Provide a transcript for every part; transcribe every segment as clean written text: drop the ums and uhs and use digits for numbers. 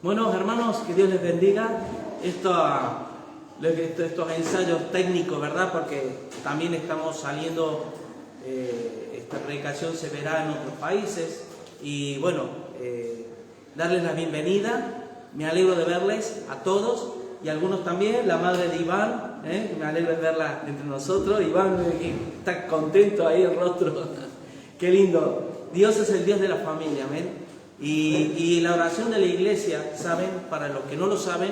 Bueno, hermanos, que Dios les bendiga. Estos ensayos técnicos, ¿verdad? Porque también estamos saliendo, esta predicación se verá en otros países. Y bueno, darles la bienvenida. Me alegro de verles a todos y a algunos también. La madre de Iván, me alegro de verla entre nosotros. Iván está contento ahí el rostro. Qué lindo. Dios es el Dios de la familia, amén. Y la oración de la iglesia, ¿saben? Para los que no lo saben,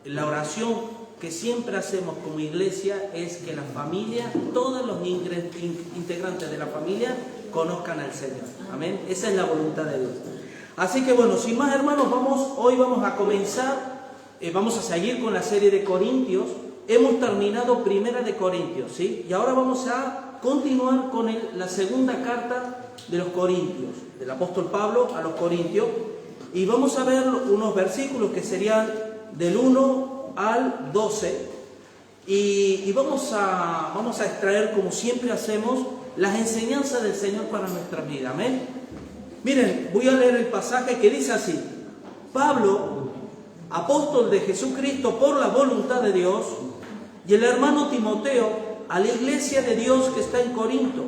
la oración que siempre hacemos como iglesia es que la familia, todos los integrantes de la familia conozcan al Señor. Amén. Esa es la voluntad de Dios. Así que bueno, sin más hermanos, hoy vamos a comenzar, vamos a seguir con la serie de Corintios. Hemos terminado Primera de Corintios, ¿sí? Y ahora vamos a continuar con la segunda carta de los Corintios, del apóstol Pablo a los Corintios, y vamos a ver unos versículos que serían del 1 al 12, y vamos a extraer, como siempre hacemos, las enseñanzas del Señor para nuestra vida. Amén. Miren, voy a leer el pasaje que dice así: Pablo, apóstol de Jesucristo por la voluntad de Dios, y el hermano Timoteo, a la iglesia de Dios que está en Corinto,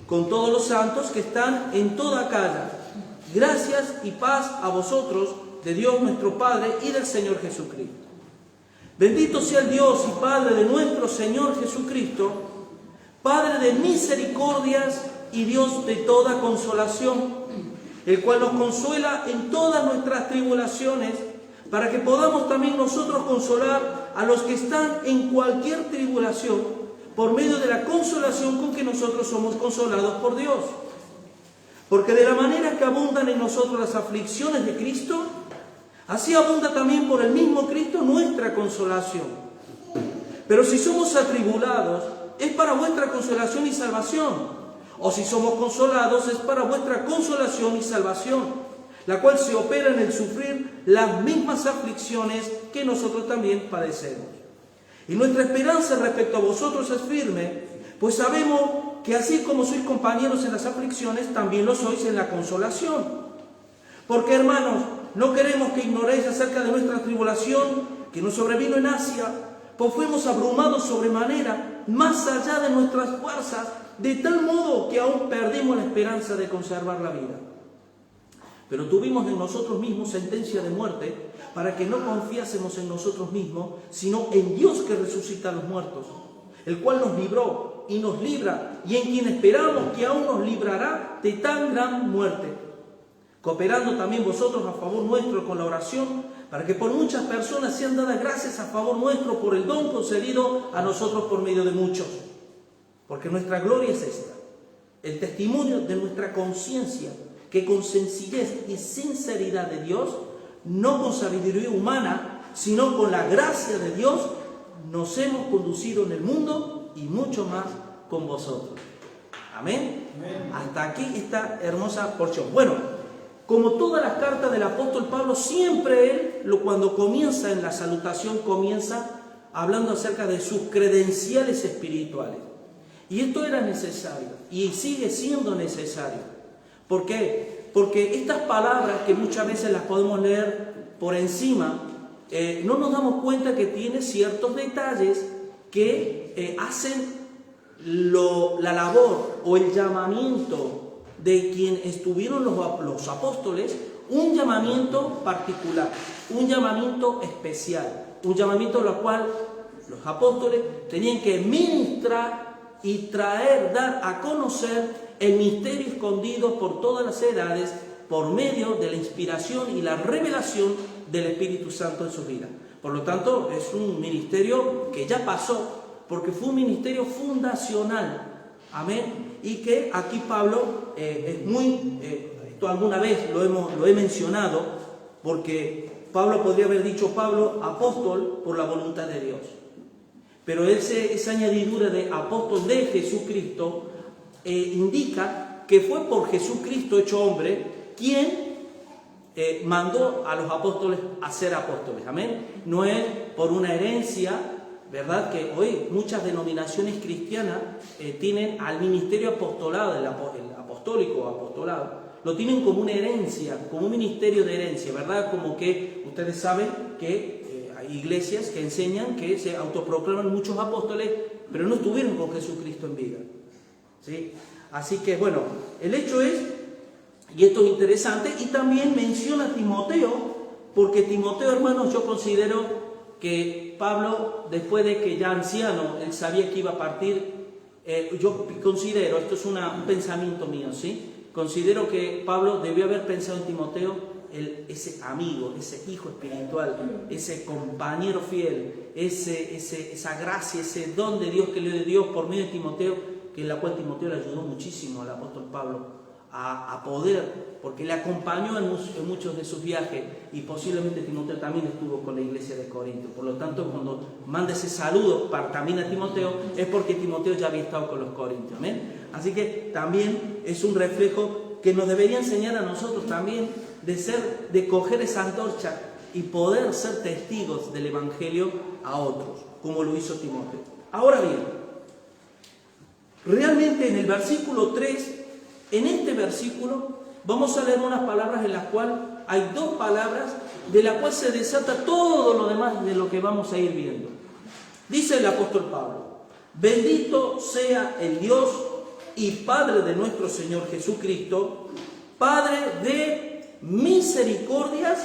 con todos los santos que están en toda Acaya. Gracias y paz a vosotros, de Dios nuestro Padre y del Señor Jesucristo. Bendito sea el Dios y Padre de nuestro Señor Jesucristo, Padre de misericordias y Dios de toda consolación, el cual nos consuela en todas nuestras tribulaciones, para que podamos también nosotros consolar a los que están en cualquier tribulación, por medio de la consolación con que nosotros somos consolados por Dios. Porque de la manera que abundan en nosotros las aflicciones de Cristo, así abunda también por el mismo Cristo nuestra consolación. Pero si somos atribulados, es para vuestra consolación y salvación. O si somos consolados, es para vuestra consolación y salvación, la cual se opera en el sufrir las mismas aflicciones que nosotros también padecemos. Y nuestra esperanza respecto a vosotros es firme, pues sabemos que así como sois compañeros en las aflicciones, también lo sois en la consolación. Porque, hermanos, no queremos que ignoréis acerca de nuestra tribulación que nos sobrevino en Asia, pues fuimos abrumados sobremanera, más allá de nuestras fuerzas, de tal modo que aún perdimos la esperanza de conservar la vida. Pero tuvimos en nosotros mismos sentencia de muerte, para que no confiásemos en nosotros mismos, sino en Dios que resucita a los muertos, el cual nos libró y nos libra, y en quien esperamos que aún nos librará de tan gran muerte, cooperando también vosotros a favor nuestro con la oración, para que por muchas personas sean dadas gracias a favor nuestro por el don concedido a nosotros por medio de muchos. Porque nuestra gloria es esta, el testimonio de nuestra conciencia, que con sencillez y sinceridad de Dios, no con sabiduría humana, sino con la gracia de Dios, nos hemos conducido en el mundo y mucho más con vosotros. Amén. Amén. Hasta aquí esta hermosa porción. Bueno, como todas las cartas del apóstol Pablo, siempre él, cuando comienza en la salutación, comienza hablando acerca de sus credenciales espirituales. Y esto era necesario y sigue siendo necesario. ¿Por qué? Porque estas palabras, que muchas veces las podemos leer por encima, no nos damos cuenta que tiene ciertos detalles que hacen la labor o el llamamiento de quien estuvieron los apóstoles, un llamamiento particular, un llamamiento especial, un llamamiento en el cual los apóstoles tenían que ministrar y dar a conocer el misterio escondido por todas las edades, por medio de la inspiración y la revelación del Espíritu Santo en su vida. Por lo tanto, es un ministerio que ya pasó, porque fue un ministerio fundacional. Amén. Y que aquí Pablo es muy, esto alguna vez lo he mencionado, porque Pablo podría haber dicho Pablo, apóstol por la voluntad de Dios. Pero esa añadidura de apóstol de Jesucristo indica que fue por Jesucristo hecho hombre quien mandó a los apóstoles a ser apóstoles. Amén. No es por una herencia, ¿verdad? Que hoy muchas denominaciones cristianas tienen al ministerio apostolado, el apostólico o apostolado, lo tienen como una herencia, como un ministerio de herencia, ¿verdad? Como que ustedes saben que hay iglesias que enseñan que se autoproclaman muchos apóstoles, pero no estuvieron con Jesucristo en vida, ¿sí? Así que, bueno, el hecho es, y esto es interesante, y también menciona a Timoteo, porque Timoteo, hermanos, yo considero que Pablo, después de que ya anciano, él sabía que iba a partir, yo considero, esto es un pensamiento mío, ¿sí? Considero que Pablo debió haber pensado en Timoteo, ese amigo, ese hijo espiritual, ese compañero fiel, esa gracia, ese don de Dios que le dio Dios por medio de Timoteo, que en la cual Timoteo le ayudó muchísimo al apóstol Pablo a poder, porque le acompañó en muchos de sus viajes, y posiblemente Timoteo también estuvo con la iglesia de Corinto. Por lo tanto, cuando manda ese saludo también a Timoteo, es porque Timoteo ya había estado con los corintios. ¿Amén? Así que también es un reflejo que nos debería enseñar a nosotros también de coger esa antorcha y poder ser testigos del evangelio a otros, como lo hizo Timoteo. Ahora bien, realmente en el versículo 3, en este versículo, vamos a leer unas palabras en las cuales hay dos palabras de las cuales se desata todo lo demás de lo que vamos a ir viendo. Dice el apóstol Pablo: bendito sea el Dios y Padre de nuestro Señor Jesucristo, Padre de misericordias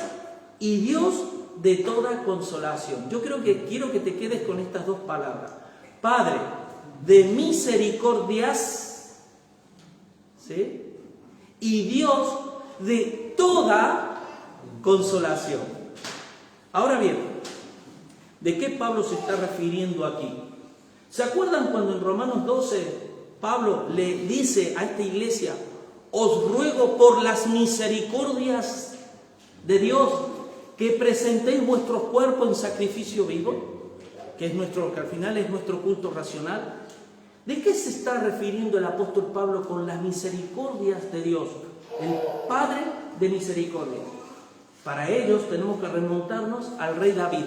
y Dios de toda consolación. Yo quiero que te quedes con estas dos palabras: Padre de misericordias, ¿sí? Y Dios de toda consolación. Ahora bien, ¿de qué Pablo se está refiriendo aquí? ¿Se acuerdan cuando en Romanos 12 Pablo le dice a esta iglesia: os ruego por las misericordias de Dios que presentéis vuestros cuerpos en sacrificio vivo, que al final es nuestro culto racional? ¿De qué se está refiriendo el apóstol Pablo con las misericordias de Dios? El Padre de misericordia. Para ellos tenemos que remontarnos al rey David.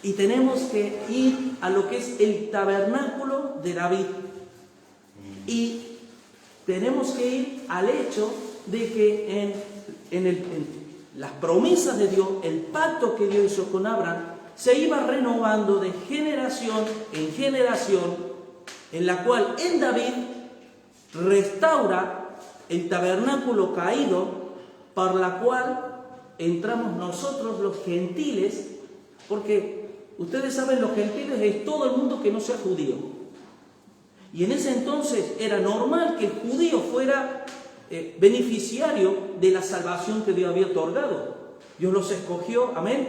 Y tenemos que ir a lo que es el tabernáculo de David. Y tenemos que ir al hecho de que en las promesas de Dios, el pacto que Dios hizo con Abraham, se iba renovando de generación en generación, en la cual en David restaura el tabernáculo caído, por la cual entramos nosotros los gentiles, porque ustedes saben, los gentiles es todo el mundo que no sea judío. Y en ese entonces era normal que el judío fuera beneficiario de la salvación que Dios había otorgado. Dios los escogió, amén,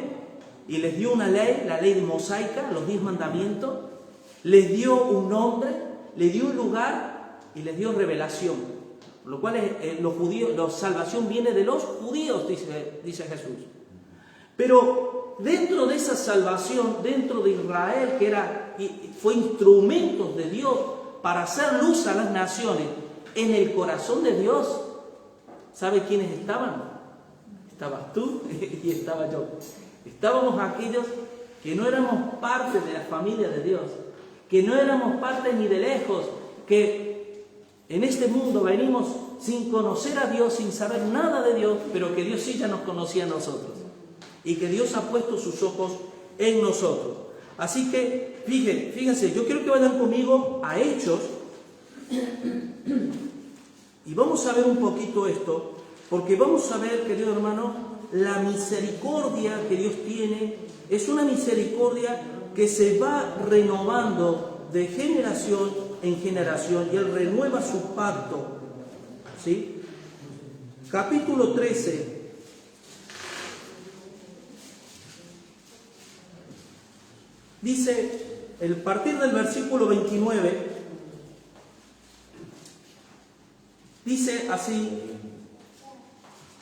y les dio una ley, la ley mosaica, los 10 mandamientos, les dio un nombre, les dio un lugar y les dio revelación. Por lo cual los judíos, la salvación viene de los judíos, dice Jesús. Pero dentro de esa salvación, dentro de Israel, fue instrumentos de Dios para hacer luz a las naciones, en el corazón de Dios, ¿sabe quiénes estaban? Estabas tú y estaba yo. Estábamos aquellos que no éramos parte de la familia de Dios, que no éramos parte ni de lejos, que en este mundo venimos sin conocer a Dios, sin saber nada de Dios, pero que Dios sí ya nos conocía a nosotros, y que Dios ha puesto sus ojos en nosotros. Así que, fíjense, yo quiero que vayan conmigo a Hechos, y vamos a ver un poquito esto, porque vamos a ver, querido hermano, la misericordia que Dios tiene es una misericordia que se va renovando de generación en generación, y Él renueva su pacto, ¿sí? Capítulo 13. Dice, a partir del versículo 29, dice así,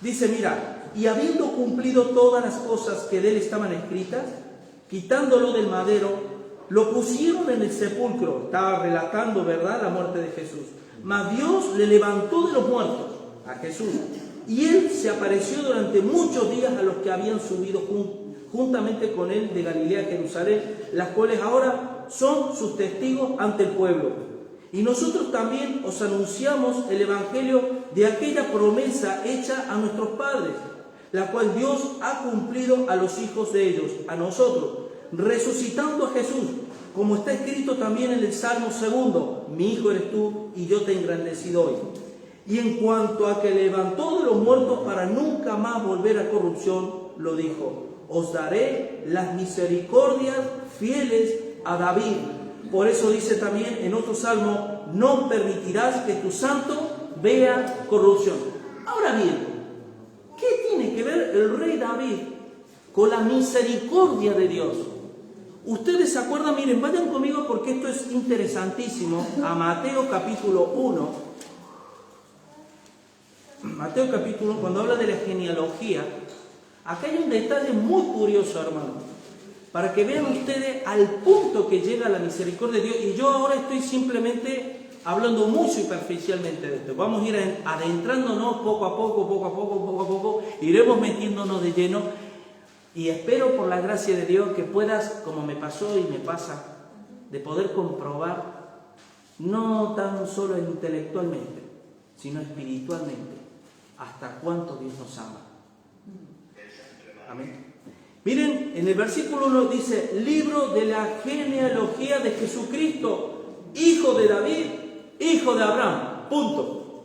dice: mira, y habiendo cumplido todas las cosas que de él estaban escritas, quitándolo del madero, lo pusieron en el sepulcro. Estaba relatando, ¿verdad?, la muerte de Jesús. Mas Dios le levantó de los muertos a Jesús, y él se apareció durante muchos días a los que habían subido juntamente con él de Galilea a Jerusalén, las cuales ahora son sus testigos ante el pueblo. Y nosotros también os anunciamos el Evangelio de aquella promesa hecha a nuestros padres, la cual Dios ha cumplido a los hijos de ellos, a nosotros, resucitando a Jesús, como está escrito también en el Salmo 2, mi hijo eres tú y yo te he engrandecido hoy. Y en cuanto a que levantó de los muertos para nunca más volver a corrupción, lo dijo, os daré las misericordias fieles a David. Por eso dice también en otro salmo, no permitirás que tu santo vea corrupción. Ahora bien, ¿qué tiene que ver el rey David con la misericordia de Dios? Ustedes se acuerdan, miren, vayan conmigo porque esto es interesantísimo, a Mateo capítulo 1. Mateo capítulo 1, cuando habla de la genealogía, acá hay un detalle muy curioso, hermano, para que vean ustedes al punto que llega la misericordia de Dios. Y yo ahora estoy simplemente hablando muy superficialmente de esto. Vamos a ir adentrándonos poco a poco, iremos metiéndonos de lleno. Y espero por la gracia de Dios que puedas, como me pasó y me pasa, de poder comprobar, no tan solo intelectualmente, sino espiritualmente, hasta cuánto Dios nos ama. Amén. Miren, en el versículo 1 dice, libro de la genealogía de Jesucristo, hijo de David, hijo de Abraham, punto.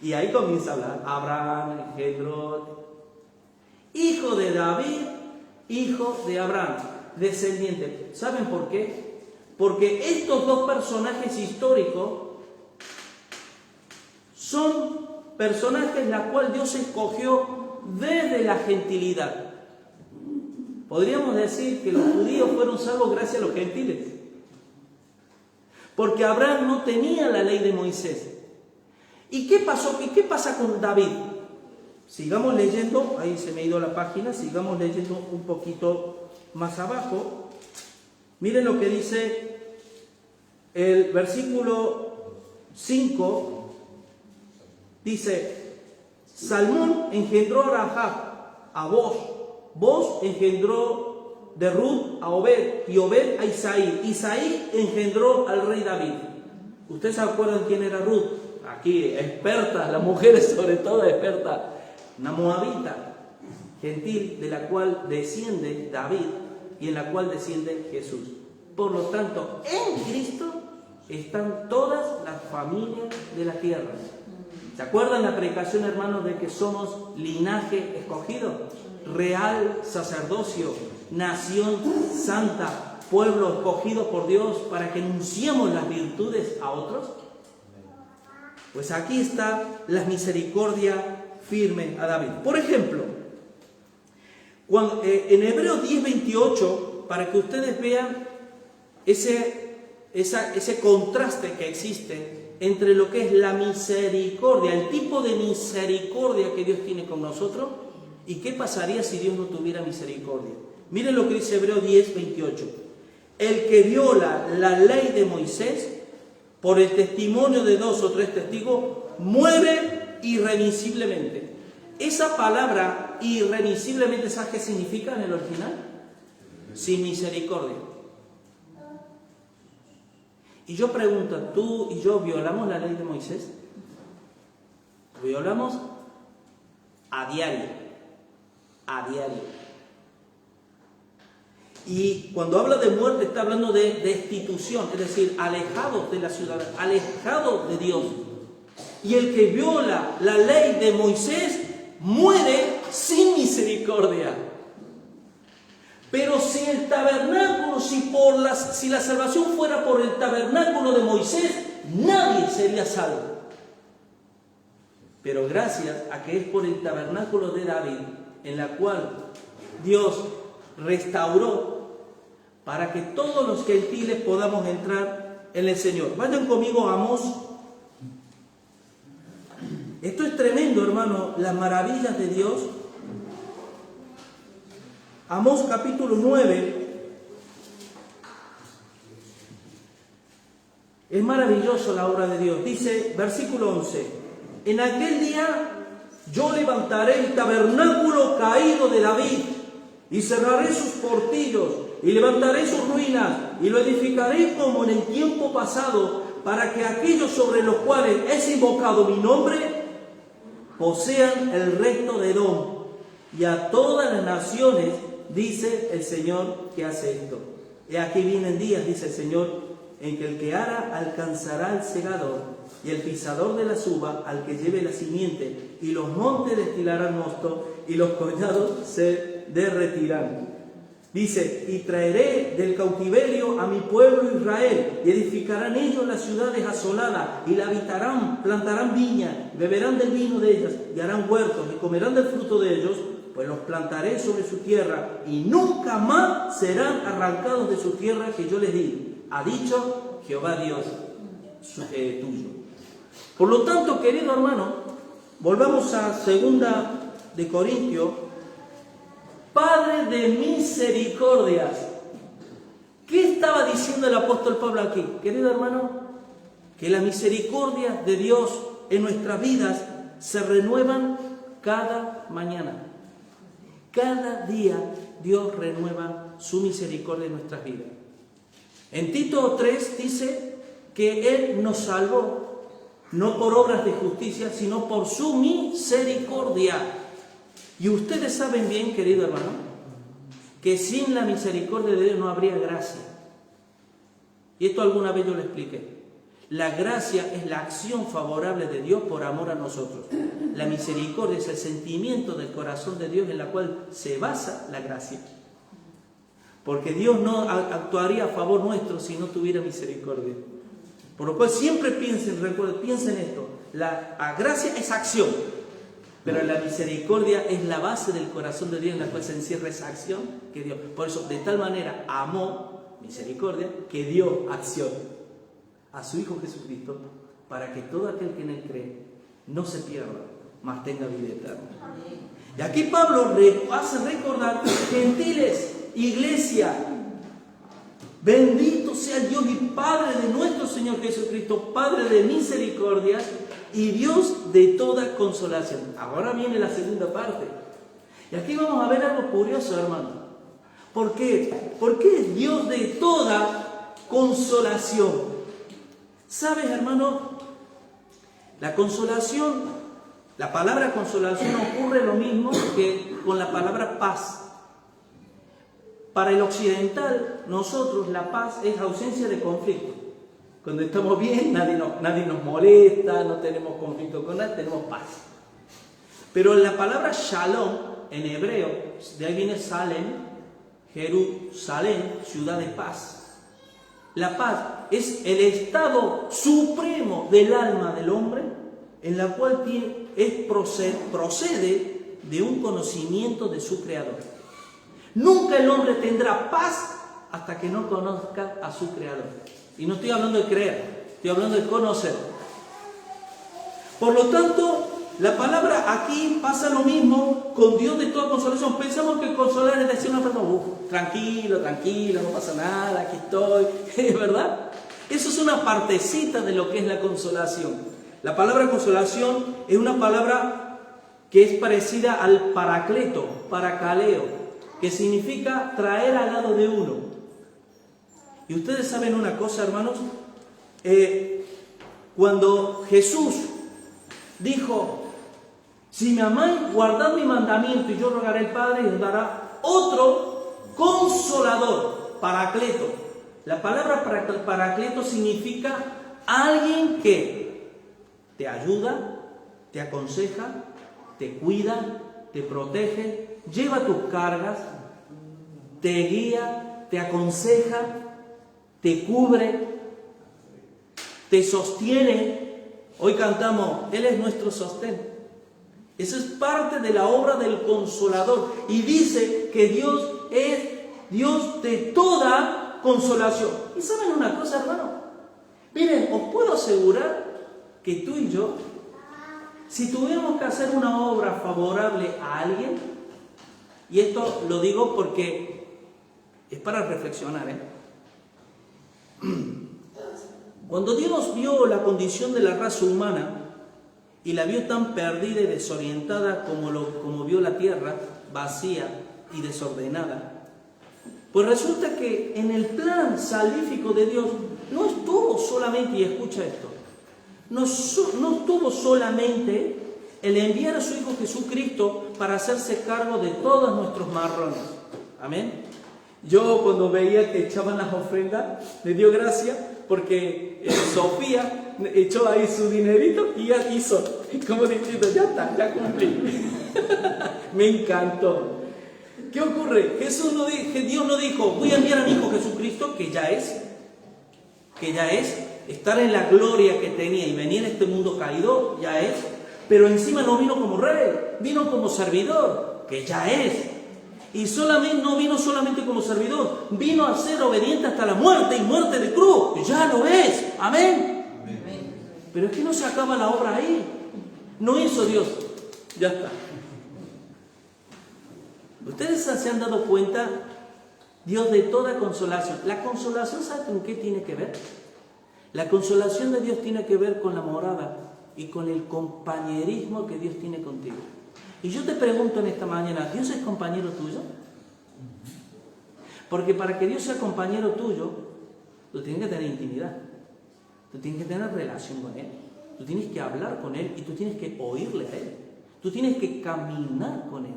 Y ahí comienza a hablar, Abraham, engendró, hijo de David, hijo de Abraham, descendiente. ¿Saben por qué? Porque estos dos personajes históricos son personajes la cual Dios escogió desde la gentilidad. Podríamos decir que los judíos fueron salvos gracias a los gentiles. Porque Abraham no tenía la ley de Moisés. ¿Y qué pasó? ¿Y qué pasa con David? Sigamos leyendo, ahí se me ha ido la página, sigamos leyendo un poquito más abajo. Miren lo que dice el versículo 5. Dice, Salmón engendró a Rahab, a Boz engendró de Ruth a Obed, y Obed a Isaí. Isaí engendró al rey David. ¿Ustedes se acuerdan quién era Ruth? Aquí, experta, las mujeres sobre todo expertas. Una moabita, gentil, de la cual desciende David y en la cual desciende Jesús. Por lo tanto, en Cristo están todas las familias de la tierra. ¿Se acuerdan la predicación, hermanos, de que somos linaje escogido? Real sacerdocio, nación santa, pueblo escogido por Dios para que anunciemos las virtudes a otros. Pues aquí está la misericordia firme a David. Por ejemplo, en Hebreos 10:28, para que ustedes vean ese contraste que existe entre lo que es la misericordia, el tipo de misericordia que Dios tiene con nosotros, y qué pasaría si Dios no tuviera misericordia. Miren lo que dice Hebreos 10:28. El que viola la ley de Moisés, por el testimonio de 2 o 3 testigos, muere irremisiblemente. Esa palabra irremisiblemente, ¿sabes qué significa en el original? Sin misericordia. Y yo pregunto, ¿tú y yo violamos la ley de Moisés? Violamos a diario. A diario. Y cuando habla de muerte está hablando de destitución, es decir, alejados de la ciudad, alejados de Dios. Y el que viola la ley de Moisés muere sin misericordia. Pero si el tabernáculo, si la salvación fuera por el tabernáculo de Moisés, nadie sería salvo. Pero gracias a que es por el tabernáculo de David, en la cual Dios restauró para que todos los gentiles podamos entrar en el Señor. Vayan conmigo a Amós. Esto es tremendo, hermano, las maravillas de Dios. Amós capítulo 9. Es maravilloso la obra de Dios. Dice, versículo 11. En aquel día yo levantaré el tabernáculo caído de David y cerraré sus portillos y levantaré sus ruinas, y lo edificaré como en el tiempo pasado, para que aquellos sobre los cuales es invocado mi nombre posean el resto de Edom, y a todas las naciones, dice el Señor que hace esto. Y aquí vienen días, dice el Señor, en que el que ara alcanzará al segador, y el pisador de las uvas al que lleve la simiente, y los montes destilarán mosto, y los collados se derretirán. Dice, y traeré del cautiverio a mi pueblo Israel, y edificarán ellos las ciudades asoladas, y la habitarán, plantarán viña, beberán del vino de ellas, y harán huertos, y comerán del fruto de ellos, pues los plantaré sobre su tierra, y nunca más serán arrancados de su tierra que yo les di, ha dicho Jehová Dios tuyo. Por lo tanto, querido hermano, volvamos a 2 de Corintios. Padre de misericordias. ¿Qué estaba diciendo el apóstol Pablo aquí? Querido hermano, que las misericordias de Dios en nuestras vidas se renuevan cada mañana. Cada día Dios renueva su misericordia en nuestras vidas. En Tito 3 dice que Él nos salvó, no por obras de justicia, sino por su misericordia. Y ustedes saben bien, querido hermano, que sin la misericordia de Dios no habría gracia. Y esto alguna vez yo lo expliqué. La gracia es la acción favorable de Dios por amor a nosotros. La misericordia es el sentimiento del corazón de Dios en la cual se basa la gracia. Porque Dios no actuaría a favor nuestro si no tuviera misericordia. Por lo cual siempre piensen esto. La gracia es acción. Pero la misericordia es la base del corazón de Dios en la cual se encierra esa acción que Dios. Por eso, de tal manera amó, misericordia, que dio acción a su Hijo Jesucristo para que todo aquel que en Él cree no se pierda, mas tenga vida eterna. Y aquí Pablo hace recordar, gentiles, iglesia, bendito sea el Dios y Padre de nuestro Señor Jesucristo, Padre de misericordias y Dios de toda consolación. Ahora viene la segunda parte. Y aquí vamos a ver algo curioso, hermano. ¿Por qué? Porque es Dios de toda consolación. ¿Sabes, hermano? La consolación, la palabra consolación ocurre lo mismo que con la palabra paz. Para el occidental, nosotros la paz es ausencia de conflicto. Cuando estamos bien, nadie nos molesta, no tenemos conflicto con nadie, tenemos paz. Pero la palabra shalom, en hebreo, de ahí viene Salem, Jerusalén, ciudad de paz. La paz es el estado supremo del alma del hombre, en la cual procede de un conocimiento de su Creador. Nunca el hombre tendrá paz hasta que no conozca a su Creador. Y no estoy hablando de creer, estoy hablando de conocer. Por lo tanto, la palabra aquí pasa lo mismo con Dios de toda consolación. Pensamos que consolar es decir a una persona, tranquilo, no pasa nada, aquí estoy, ¿verdad? Eso es una partecita de lo que es la consolación. La palabra consolación es una palabra que es parecida al paracleto, paracaleo, que significa traer al lado de uno. Y ustedes saben una cosa, hermanos, cuando Jesús dijo, si me amáis, guardad mi mandamiento y yo rogaré al Padre y os dará otro consolador, paracleto. La palabra paracleto significa alguien que te ayuda, te aconseja, te cuida, te protege, lleva tus cargas, te guía, te aconseja, te cubre, te sostiene. Hoy cantamos, Él es nuestro sostén. Eso es parte de la obra del Consolador. Y dice que Dios es Dios de toda consolación. ¿Y saben una cosa, hermano? Miren, os puedo asegurar que tú y yo, si tuviéramos que hacer una obra favorable a alguien, y esto lo digo porque es para reflexionar, Cuando Dios vio la condición de la raza humana y la vio tan perdida y desorientada como vio la tierra, vacía y desordenada, Pues resulta que en el plan salvífico de Dios no estuvo solamente, y escucha esto, no estuvo solamente el enviar a su Hijo Jesucristo para hacerse cargo de todos nuestros marrones. Amén. Yo cuando veía que echaban las ofrendas, me dio gracia porque Sofía echó ahí su dinerito y ya hizo, como diciendo, ya está, ya cumplí. Me encantó. ¿Qué ocurre? Dios no dijo, voy a enviar a mi Hijo Jesucristo, que ya es estar en la gloria que tenía y venir a este mundo caído, ya es, pero encima no vino como rey, vino como servidor, que ya es. Y no vino solamente como servidor, vino a ser obediente hasta la muerte y muerte de cruz, ya lo es. Amén. Amén. Pero es que no se acaba la obra ahí. No hizo Dios, ya está. ¿Ustedes se han dado cuenta? Dios de toda consolación. La consolación, ¿saben con qué tiene que ver? La consolación de Dios tiene que ver con la morada y con el compañerismo que Dios tiene contigo. Y yo te pregunto en esta mañana, ¿Dios es compañero tuyo? Porque para que Dios sea compañero tuyo, tú tienes que tener intimidad. Tú tienes que tener relación con Él. Tú tienes que hablar con Él y tú tienes que oírle a Él. Tú tienes que caminar con Él.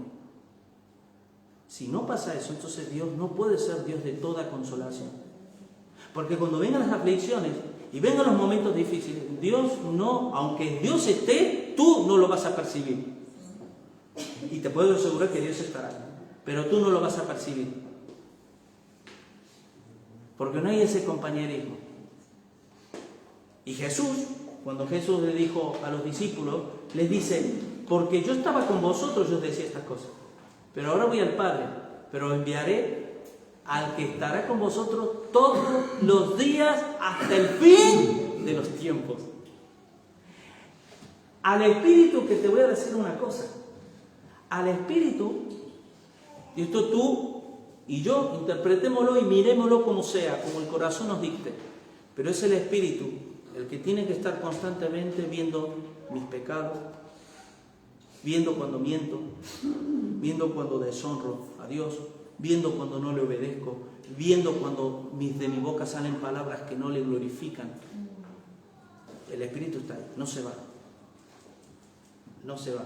Si no pasa eso, entonces Dios no puede ser Dios de toda consolación. Porque cuando vengan las aflicciones y vengan los momentos difíciles, Dios no, aunque Dios esté, tú no lo vas a percibir. Y te puedo asegurar que Dios estará, pero tú no lo vas a percibir. Porque no hay ese compañerismo. Y Jesús, cuando Jesús le dijo a los discípulos, les dice, porque yo estaba con vosotros, yo os decía estas cosas. Pero ahora voy al Padre, pero enviaré al que estará con vosotros todos los días hasta el fin de los tiempos. Al Espíritu, que te voy a decir una cosa, al Espíritu, y esto tú y yo interpretémoslo y mirémoslo como sea, como el corazón nos dicte, pero es el Espíritu el que tiene que estar constantemente viendo mis pecados, viendo cuando miento, viendo cuando deshonro a Dios, viendo cuando no le obedezco, viendo cuando de mi boca salen palabras que no le glorifican. El Espíritu está ahí, no se va. No se va.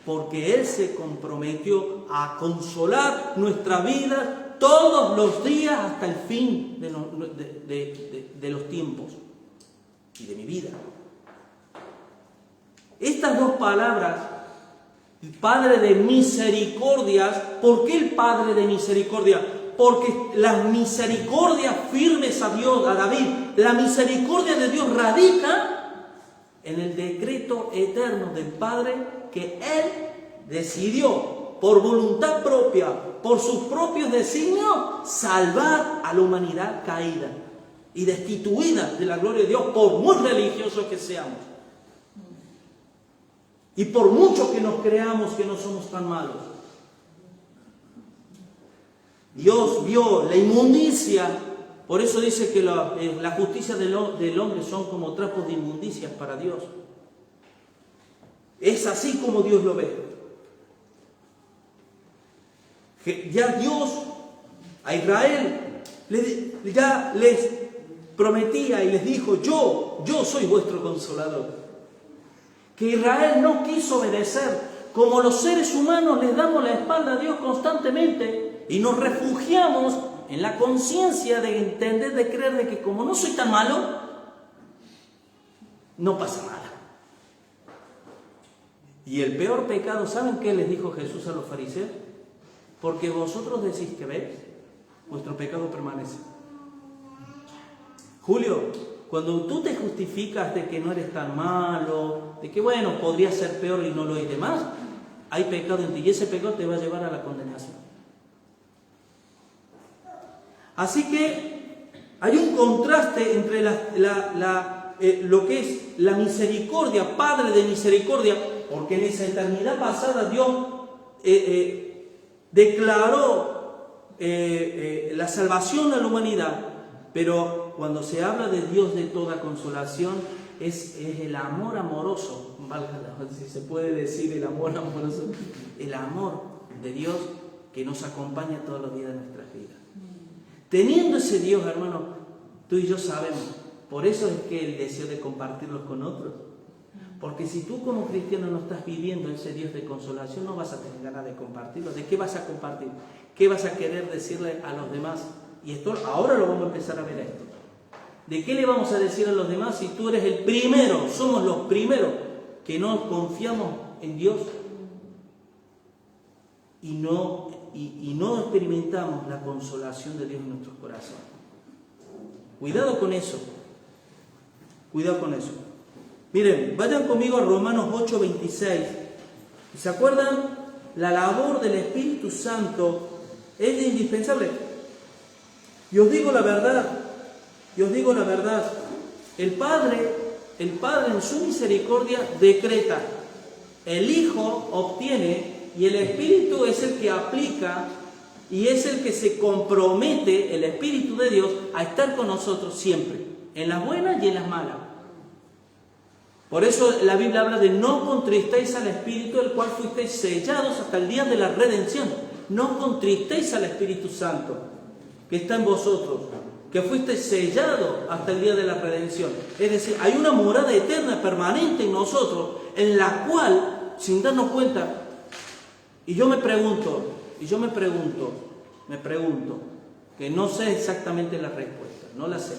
Porque Él se comprometió a consolar nuestra vida todos los días hasta el fin de los tiempos y de mi vida. Estas dos palabras, el Padre de misericordias. ¿Por qué el Padre de misericordia? Porque las misericordias firmes a Dios, a David, la misericordia de Dios radica en el decreto eterno del Padre que Él decidió por voluntad propia, por sus propios designios, salvar a la humanidad caída y destituida de la gloria de Dios, por muy religiosos que seamos. Y por mucho que nos creamos que no somos tan malos. Dios vio la inmundicia, por eso dice que la justicia del hombre son como trapos de inmundicias para Dios. Es así como Dios lo ve. Ya Dios a Israel ya les prometía y les dijo, yo soy vuestro consolador. Que Israel no quiso obedecer. Como los seres humanos les damos la espalda a Dios constantemente y nos refugiamos en la conciencia de entender, de creer de que como no soy tan malo, no pasa nada. Y el peor pecado, ¿saben qué les dijo Jesús a los fariseos? Porque vosotros decís que veis, vuestro pecado permanece. Julio, cuando tú te justificas de que no eres tan malo, de que bueno, podría ser peor y no lo hay demás, hay pecado en ti y ese pecado te va a llevar a la condenación. Así que hay un contraste entre lo que es la misericordia, Padre de misericordia, porque en esa eternidad pasada Dios declaró la salvación a la humanidad, pero cuando se habla de Dios de toda consolación, es el amor amoroso, si se puede decir el amor amoroso, el amor de Dios que nos acompaña todos los días de nuestras vidas. Teniendo ese Dios, hermano, tú y yo sabemos, por eso es que el deseo de compartirlos con otros. Porque si tú como cristiano no estás viviendo ese Dios de consolación, no vas a tener ganas de compartirlo. ¿De qué vas a compartir? ¿Qué vas a querer decirle a los demás? Y esto ahora lo vamos a empezar a ver esto. ¿De qué le vamos a decir a los demás si tú eres el primero, somos los primeros que no confiamos en Dios y no experimentamos la consolación de Dios en nuestros corazones? Cuidado con eso. Cuidado con eso. Miren, vayan conmigo a Romanos 8:26. ¿Se acuerdan? La labor del Espíritu Santo es indispensable. Y os digo la verdad. El Padre en su misericordia decreta. El Hijo obtiene y el Espíritu es el que aplica y es el que se compromete, el Espíritu de Dios, a estar con nosotros siempre, en las buenas y en las malas. Por eso la Biblia habla de no contristéis al Espíritu, el cual fuisteis sellados hasta el día de la redención. No contristéis al Espíritu Santo que está en vosotros, que fuisteis sellados hasta el día de la redención. Es decir, hay una morada eterna, permanente en nosotros, en la cual, sin darnos cuenta, y yo me pregunto, que no sé exactamente la respuesta, no la sé.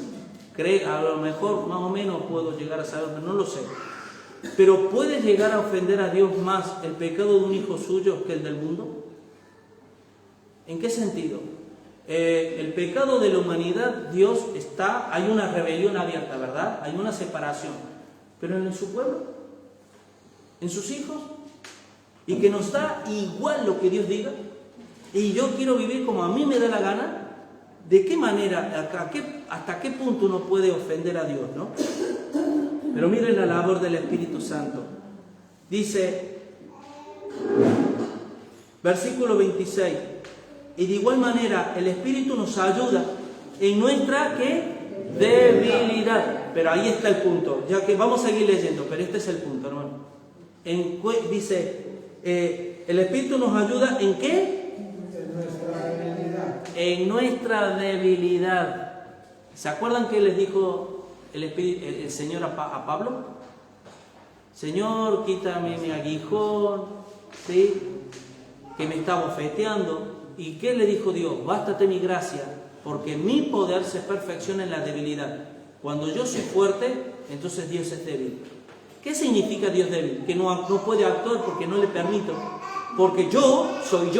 A lo mejor más o menos puedo llegar a saber, pero no lo sé. Pero ¿puede llegar a ofender a Dios más el pecado de un hijo suyo que el del mundo? ¿En qué sentido? El pecado de la humanidad, hay una rebelión abierta, ¿verdad? Hay una separación. Pero en su pueblo, en sus hijos, y que nos da igual lo que Dios diga, y yo quiero vivir como a mí me da la gana. ¿De qué manera, hasta qué punto uno puede ofender a Dios, no? Pero miren la labor del Espíritu Santo. Dice, versículo 26, y de igual manera el Espíritu nos ayuda en nuestra ¿qué? Debilidad. Pero ahí está el punto, ya que vamos a seguir leyendo, pero este es el punto, hermano. Dice, el Espíritu nos ayuda ¿en qué? En nuestra debilidad. ¿Se acuerdan que les dijo el Señor a Pablo? Señor, quítame mi aguijón, ¿sí? Que me está bofeteando. ¿Y qué le dijo Dios? Bástate mi gracia, porque mi poder se perfecciona en la debilidad. Cuando yo soy fuerte, entonces Dios es débil. ¿Qué significa Dios débil? Que no puede actuar porque no le permito. Porque yo soy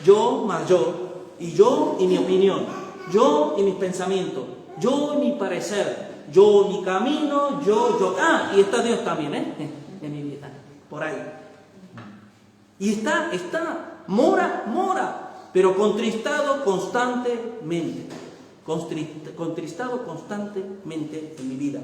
yo más yo. Y yo y mi opinión, yo y mis pensamientos, yo y mi parecer, yo y mi camino, yo. Y está Dios también, en mi vida, por ahí. Y está, mora, pero contristado constantemente. Contristado constantemente en mi vida.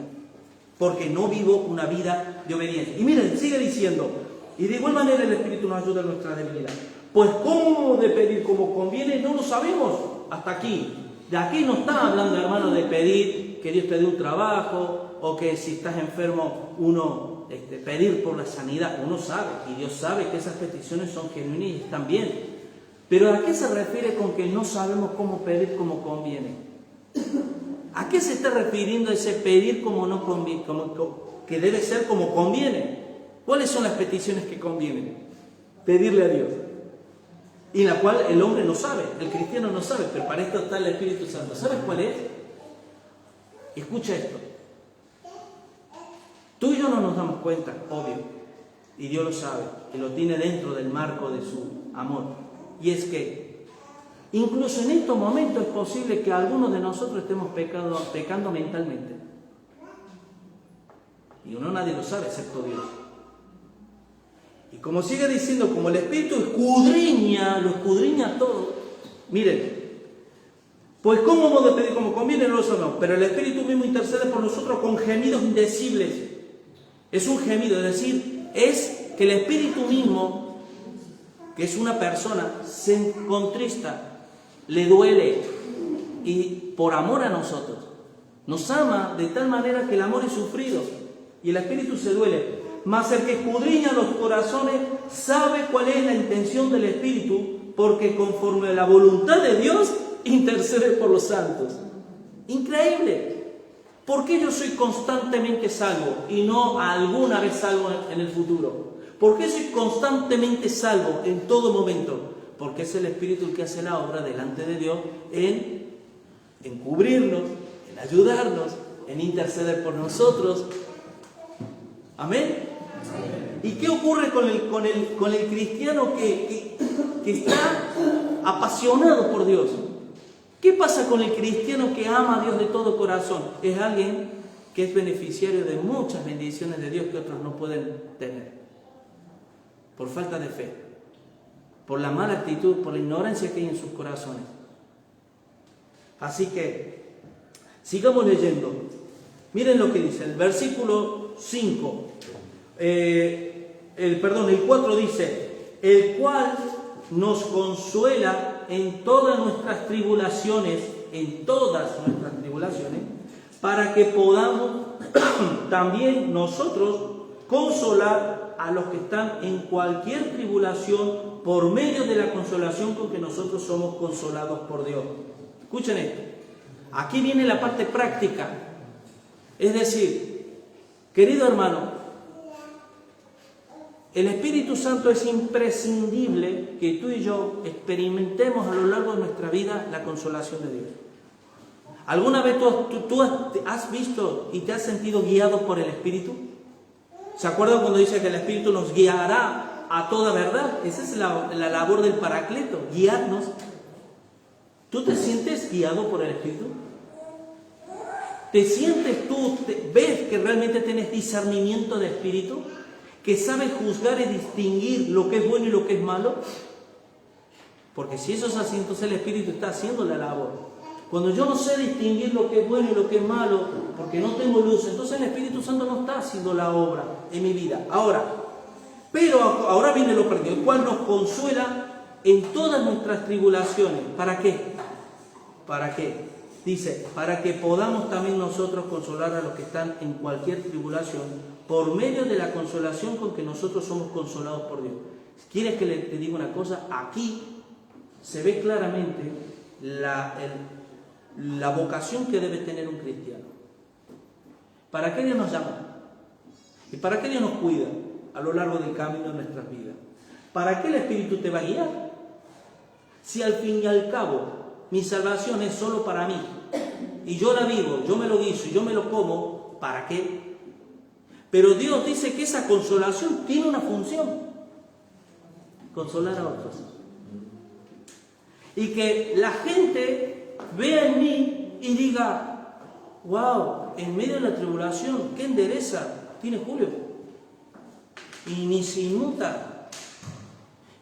Porque no vivo una vida de obediencia. Y miren, sigue diciendo, y de igual manera el Espíritu nos ayuda en nuestra debilidad. Pues cómo de pedir como conviene, no lo sabemos hasta aquí. De aquí no está hablando, hermano, de pedir que Dios te dé un trabajo o que si estás enfermo pedir por la sanidad. Uno sabe y Dios sabe que esas peticiones son genuinas y están bien. Pero ¿a qué se refiere con que no sabemos cómo pedir como conviene? ¿A qué se está refiriendo ese pedir como no conviene, que debe ser como conviene? ¿Cuáles son las peticiones que convienen? Pedirle a Dios. Y la cual el hombre no sabe, el cristiano no sabe, pero para esto está el Espíritu Santo. ¿Sabes cuál es? Escucha esto. Tú y yo no nos damos cuenta, obvio, y Dios lo sabe, y lo tiene dentro del marco de su amor. Y es que, incluso en estos momentos es posible que algunos de nosotros estemos pecando mentalmente. Y nadie lo sabe, excepto Dios. Y como sigue diciendo, como el Espíritu lo escudriña todo. Miren, pues cómo hemos de pedir como conviene, no lo sabemos, pero el Espíritu mismo intercede por nosotros con gemidos indecibles. Es un gemido, es decir, es que el Espíritu mismo, que es una persona, se contrista, le duele, y por amor a nosotros, nos ama de tal manera que el amor es sufrido, y el Espíritu se duele. Mas el que escudriña los corazones sabe cuál es la intención del Espíritu, porque conforme a la voluntad de Dios, intercede por los santos. Increíble. ¿Por qué yo soy constantemente salvo y no alguna vez salvo en el futuro? ¿Por qué soy constantemente salvo en todo momento? Porque es el Espíritu el que hace la obra delante de Dios en cubrirnos, en ayudarnos, en interceder por nosotros. Amén. ¿Y qué ocurre con el cristiano que está apasionado por Dios? ¿Qué pasa con el cristiano que ama a Dios de todo corazón? Es alguien que es beneficiario de muchas bendiciones de Dios que otros no pueden tener. Por falta de fe, por la mala actitud, por la ignorancia que hay en sus corazones. Así que, sigamos leyendo. Miren lo que dice, el versículo 5. El 4 dice, el cual nos consuela en todas nuestras tribulaciones, para que podamos también nosotros consolar a los que están en cualquier tribulación por medio de la consolación con que nosotros somos consolados por Dios. Escuchen esto. Aquí viene la parte práctica. Es decir, querido hermano, el Espíritu Santo es imprescindible que tú y yo experimentemos a lo largo de nuestra vida la consolación de Dios. ¿Alguna vez tú has visto y te has sentido guiado por el Espíritu? ¿Se acuerdan cuando dice que el Espíritu nos guiará a toda verdad? Esa es la labor del Paracleto, guiarnos. ¿Tú te sientes guiado por el Espíritu? ¿Te sientes ves que realmente tienes discernimiento de Espíritu? ¿Que sabes juzgar y distinguir lo que es bueno y lo que es malo? Porque si eso es así, entonces el Espíritu está haciendo la labor. Cuando yo no sé distinguir lo que es bueno y lo que es malo, porque no tengo luz, entonces el Espíritu Santo no está haciendo la obra en mi vida. Ahora viene lo práctico, el cual nos consuela en todas nuestras tribulaciones. ¿Para qué? ¿Para qué? Dice, para que podamos también nosotros consolar a los que están en cualquier tribulación, por medio de la consolación con que nosotros somos consolados por Dios. ¿Quieres que te diga una cosa? Aquí se ve claramente la vocación que debe tener un cristiano. ¿Para qué Dios nos llama? ¿Y para qué Dios nos cuida a lo largo del camino de nuestras vidas? ¿Para qué el Espíritu te va a guiar? Si al fin y al cabo mi salvación es solo para mí, y yo la vivo, yo me lo guiso y yo me lo como, ¿para qué? Pero Dios dice que esa consolación tiene una función: consolar a otros. Y que la gente vea en mí y diga, wow, en medio de la tribulación, qué endereza tiene Julio. Y ni se inmuta.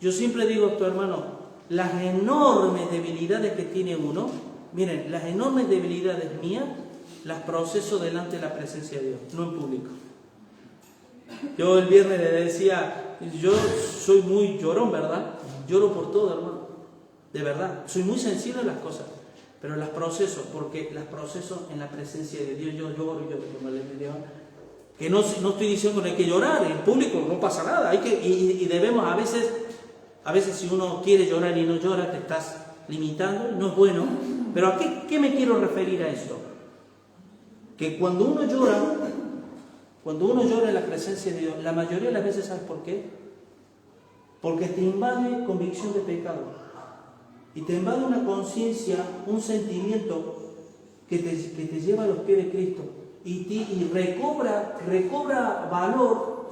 Yo siempre digo a tu hermano, las enormes debilidades que tiene uno, miren, las enormes debilidades mías las proceso delante de la presencia de Dios, no en público. Yo el viernes le decía, yo soy muy llorón, ¿verdad? Lloro por todo, hermano. De verdad, soy muy sensible a las cosas, pero las proceso, porque las proceso en la presencia de Dios. Yo lloro, como les digo, que no estoy diciendo que hay que llorar, en público no pasa nada, y debemos a veces si uno quiere llorar y no llora, te estás limitando, no es bueno. Pero ¿a qué me quiero referir a esto? Que cuando uno llora en la presencia de Dios, la mayoría de las veces, ¿sabes por qué? Porque te invade convicción de pecado. Y te invade una conciencia, un sentimiento que te lleva a los pies de Cristo. Y recobra valor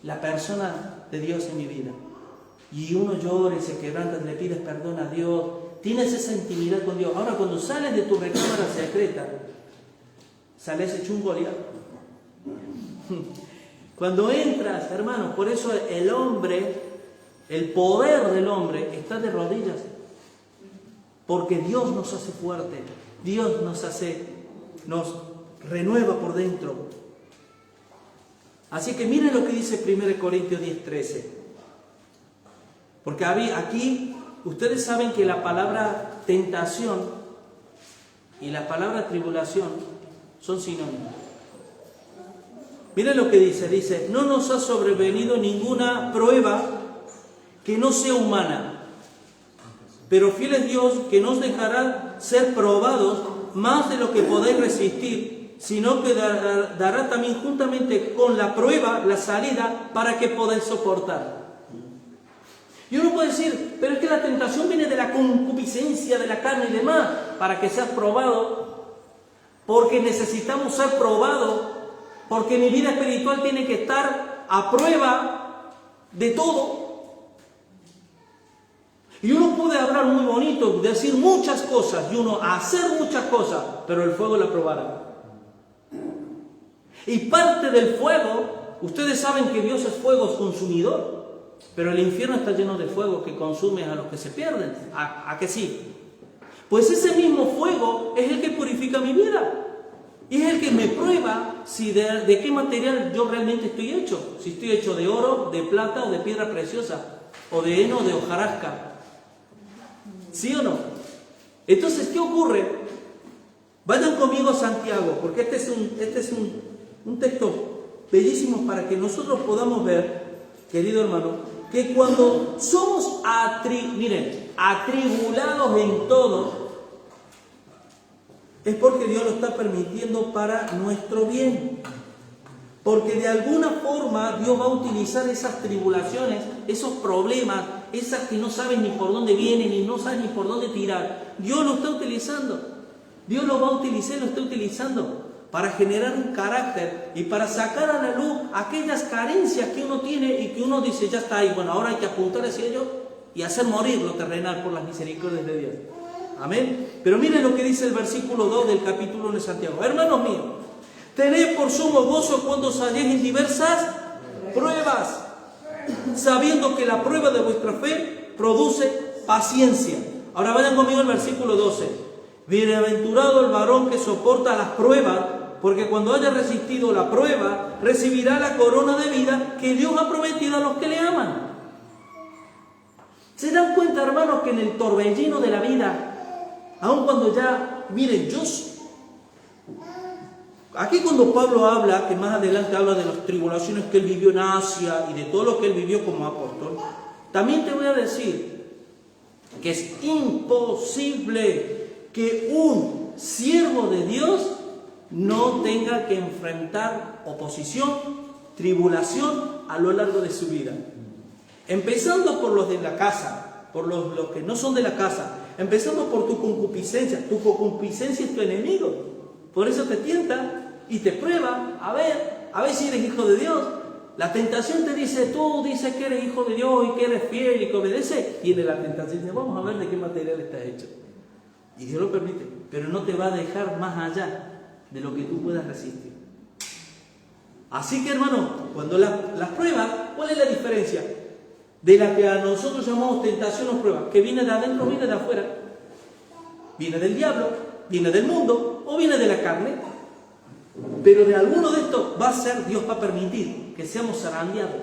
la persona de Dios en mi vida. Y uno llora y se quebranta, le pides perdón a Dios. Tienes esa intimidad con Dios. Ahora, cuando sales de tu recámara secreta, sales hecho un Goliat. Cuando entras, hermano, por eso el hombre, el poder del hombre está de rodillas. Porque Dios nos hace fuerte, Dios nos renueva por dentro. Así que miren lo que dice 1 Corintios 10:13. Porque aquí, ustedes saben que la palabra tentación y la palabra tribulación son sinónimos. Miren lo que dice, no nos ha sobrevenido ninguna prueba que no sea humana. Pero fiel es Dios, que no os dejará ser probados más de lo que podéis resistir, sino que dará también juntamente con la prueba la salida para que podáis soportar. Y uno puede decir, pero es que la tentación viene de la concupiscencia de la carne y demás, para que seas probado, porque necesitamos ser probados, porque mi vida espiritual tiene que estar a prueba de todo. Y uno puede hablar muy bonito, decir muchas cosas, y uno hacer muchas cosas, pero el fuego la probará. Y parte del fuego, ustedes saben que Dios es fuego consumidor, pero el infierno está lleno de fuego que consume a los que se pierden. ¿A que sí? Pues ese mismo fuego es el que purifica mi vida. Y es el que me prueba si de qué material yo realmente estoy hecho. Si estoy hecho de oro, de plata o de piedra preciosa, o de heno o de hojarasca. ¿Sí o no? Entonces, ¿qué ocurre? Vayan conmigo a Santiago, porque este es un texto bellísimo para que nosotros podamos ver, querido hermano, que cuando somos atribulados en todo, es porque Dios lo está permitiendo para nuestro bien. Porque de alguna forma Dios va a utilizar esas tribulaciones, esos problemas, esas que no sabes ni por dónde vienen y no sabes ni por dónde tirar. Dios lo está utilizando. Dios lo va a utilizar y lo está utilizando para generar un carácter y para sacar a la luz aquellas carencias que uno tiene y que uno dice, ya está ahí, bueno, ahora hay que apuntar hacia ello y hacer morir lo terrenal por las misericordias de Dios. Amén. Pero miren lo que dice el versículo 2 del capítulo 1 de Santiago. Hermanos míos, tened por sumo gozo cuando os halléis en diversas pruebas, sabiendo que la prueba de vuestra fe produce paciencia. Ahora vayan conmigo al versículo 12. Bienaventurado el varón que soporta las pruebas, porque cuando haya resistido la prueba, recibirá la corona de vida que Dios ha prometido a los que le aman. ¿Se dan cuenta, hermanos, que en el torbellino de la vida, aun cuando ya, miren, aquí cuando Pablo habla, que más adelante habla de las tribulaciones que él vivió en Asia y de todo lo que él vivió como apóstol, también te voy a decir que es imposible que un siervo de Dios no tenga que enfrentar oposición, tribulación a lo largo de su vida. Empezando por los de la casa, por los que no son de la casa, empezando por tu concupiscencia. Tu concupiscencia es tu enemigo. Por eso te tienta y te prueba a ver si eres hijo de Dios. La tentación te dice, tú dices que eres hijo de Dios y que eres fiel y que obedeces. Y en la tentación dice, vamos a ver de qué material estás hecho. Y Dios lo permite, pero no te va a dejar más allá de lo que tú puedas resistir. Así que, hermano, cuando las pruebas, ¿cuál es la diferencia? De la que a nosotros llamamos tentación o prueba, que viene de adentro o viene de afuera. Viene del diablo, viene del mundo o viene de la carne. Pero de alguno de estos Dios va a permitir que seamos zarandeados.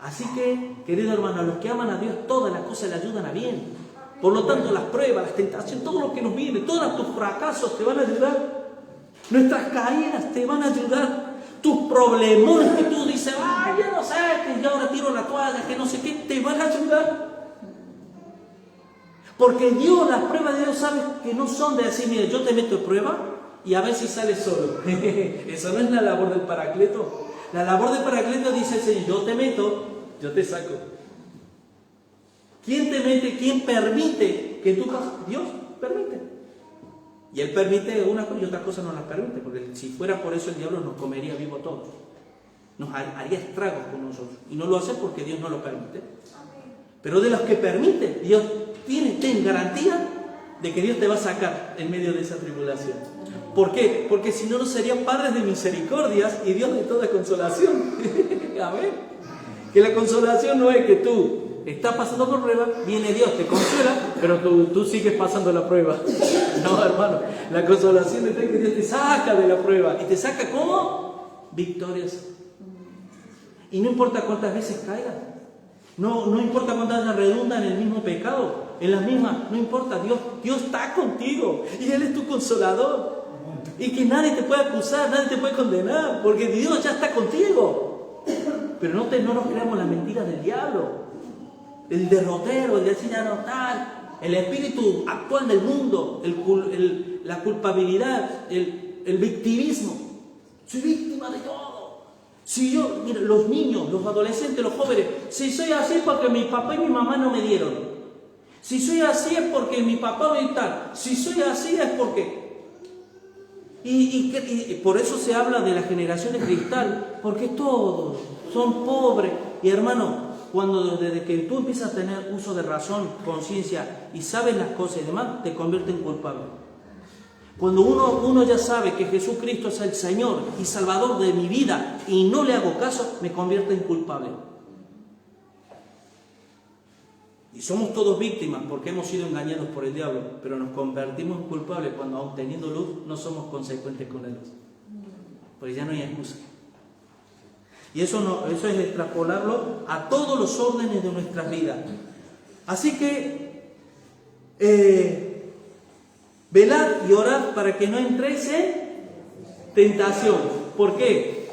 Así que, querido hermano, a los que aman a Dios, todas las cosas le ayudan a bien. Por lo tanto, las pruebas, las tentaciones, todo lo que nos viene, todos tus fracasos te van a ayudar. Nuestras caídas te van a ayudar. Tus problemones que tú dices, ya no sé, que yo ahora tiro la toalla, que no sé qué, te van a ayudar. Porque Dios, las pruebas de Dios, sabes que no son de decir, mira, yo te meto en prueba y a ver si sales solo. Eso no es la labor del Paracleto. La labor del Paracleto dice, Señor, yo te meto, yo te saco. ¿Quién te mete? ¿Quién permite que tú pases? Dios permite. Y Él permite unas cosas y otras cosas no las permite, porque si fuera por eso el diablo nos comería vivo a todos. Nos haría estragos con nosotros. Y no lo hace porque Dios no lo permite. Pero de los que permite, Dios ten garantía de que Dios te va a sacar en medio de esa tribulación. ¿Por qué? Porque si no, no serían padres de misericordias y Dios de toda consolación. Amén. Que la consolación no es que tú estás pasando por prueba, viene Dios, te consuela, pero tú sigues pasando la prueba. No, hermano, la consolación es que Dios te saca de la prueba. ¿Y te saca cómo? Victorias. Y no importa cuántas veces caigas. No importa cuántas veces redunda en el mismo pecado, en las mismas, no importa, Dios está contigo y Él es tu consolador. Y que nadie te puede acusar, nadie te puede condenar, porque Dios ya está contigo. Pero no nos creamos las mentiras del diablo. el derrotero, el decir ya no tal, el espíritu actual del mundo, la culpabilidad, el victimismo. Soy víctima de todo. Si yo, mira, los niños, los adolescentes, los jóvenes, si soy así es porque mi papá y mi mamá no me dieron. Si soy así es porque mi papá me tal. Si soy así es porque... Y por eso se habla de la generación de cristal, porque todos son pobres. Y hermano, desde que tú empiezas a tener uso de razón, conciencia y sabes las cosas y demás, te convierte en culpable. Cuando uno ya sabe que Jesucristo es el Señor y Salvador de mi vida y no le hago caso, me convierte en culpable. Y somos todos víctimas porque hemos sido engañados por el diablo, pero nos convertimos en culpables cuando, aun teniendo luz, no somos consecuentes con la luz. Porque ya no hay excusa. Y eso es extrapolarlo a todos los órdenes de nuestras vidas. Así que, velad y orad para que no entréis en tentación. ¿Por qué?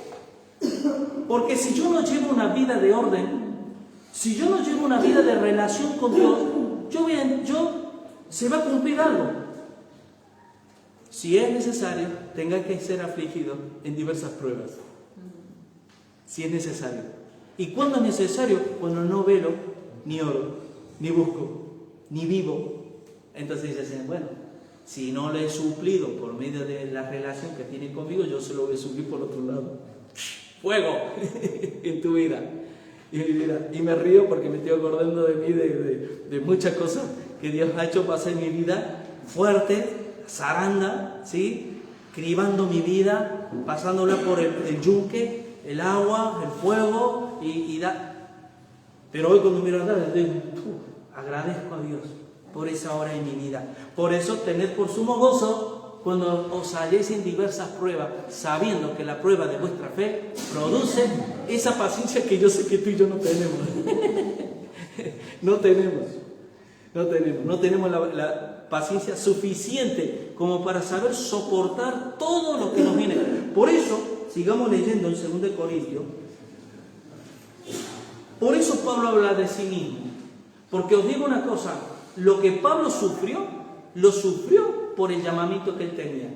Porque si yo no llevo una vida de orden, si yo no llevo una vida de relación con Dios, se va a cumplir algo. Si es necesario, tenga que ser afligido en diversas pruebas. Si es necesario. ¿Y cuándo es necesario? Cuando no velo, ni oro, ni busco, ni vivo. Entonces dicen, bueno, si no le he suplido por medio de la relación que tiene conmigo, yo se lo voy a suplir por otro lado. ¡Fuego! En tu vida. Y me río porque me estoy acordando de mí, de muchas cosas que Dios ha hecho para hacer mi vida fuerte, zaranda, ¿sí? Cribando mi vida, pasándola por el yunque, el agua, el fuego, pero hoy cuando miro atrás, agradezco a Dios por esa hora en mi vida. Por eso, tened por sumo gozo cuando os halléis en diversas pruebas, sabiendo que la prueba de vuestra fe produce esa paciencia que yo sé que tú y yo no tenemos. No tenemos la paciencia suficiente como para saber soportar todo lo que nos viene. Por eso, sigamos leyendo en 2 Corintios. Por eso Pablo habla de sí mismo. Porque os digo una cosa, lo que Pablo sufrió, lo sufrió por el llamamiento que él tenía.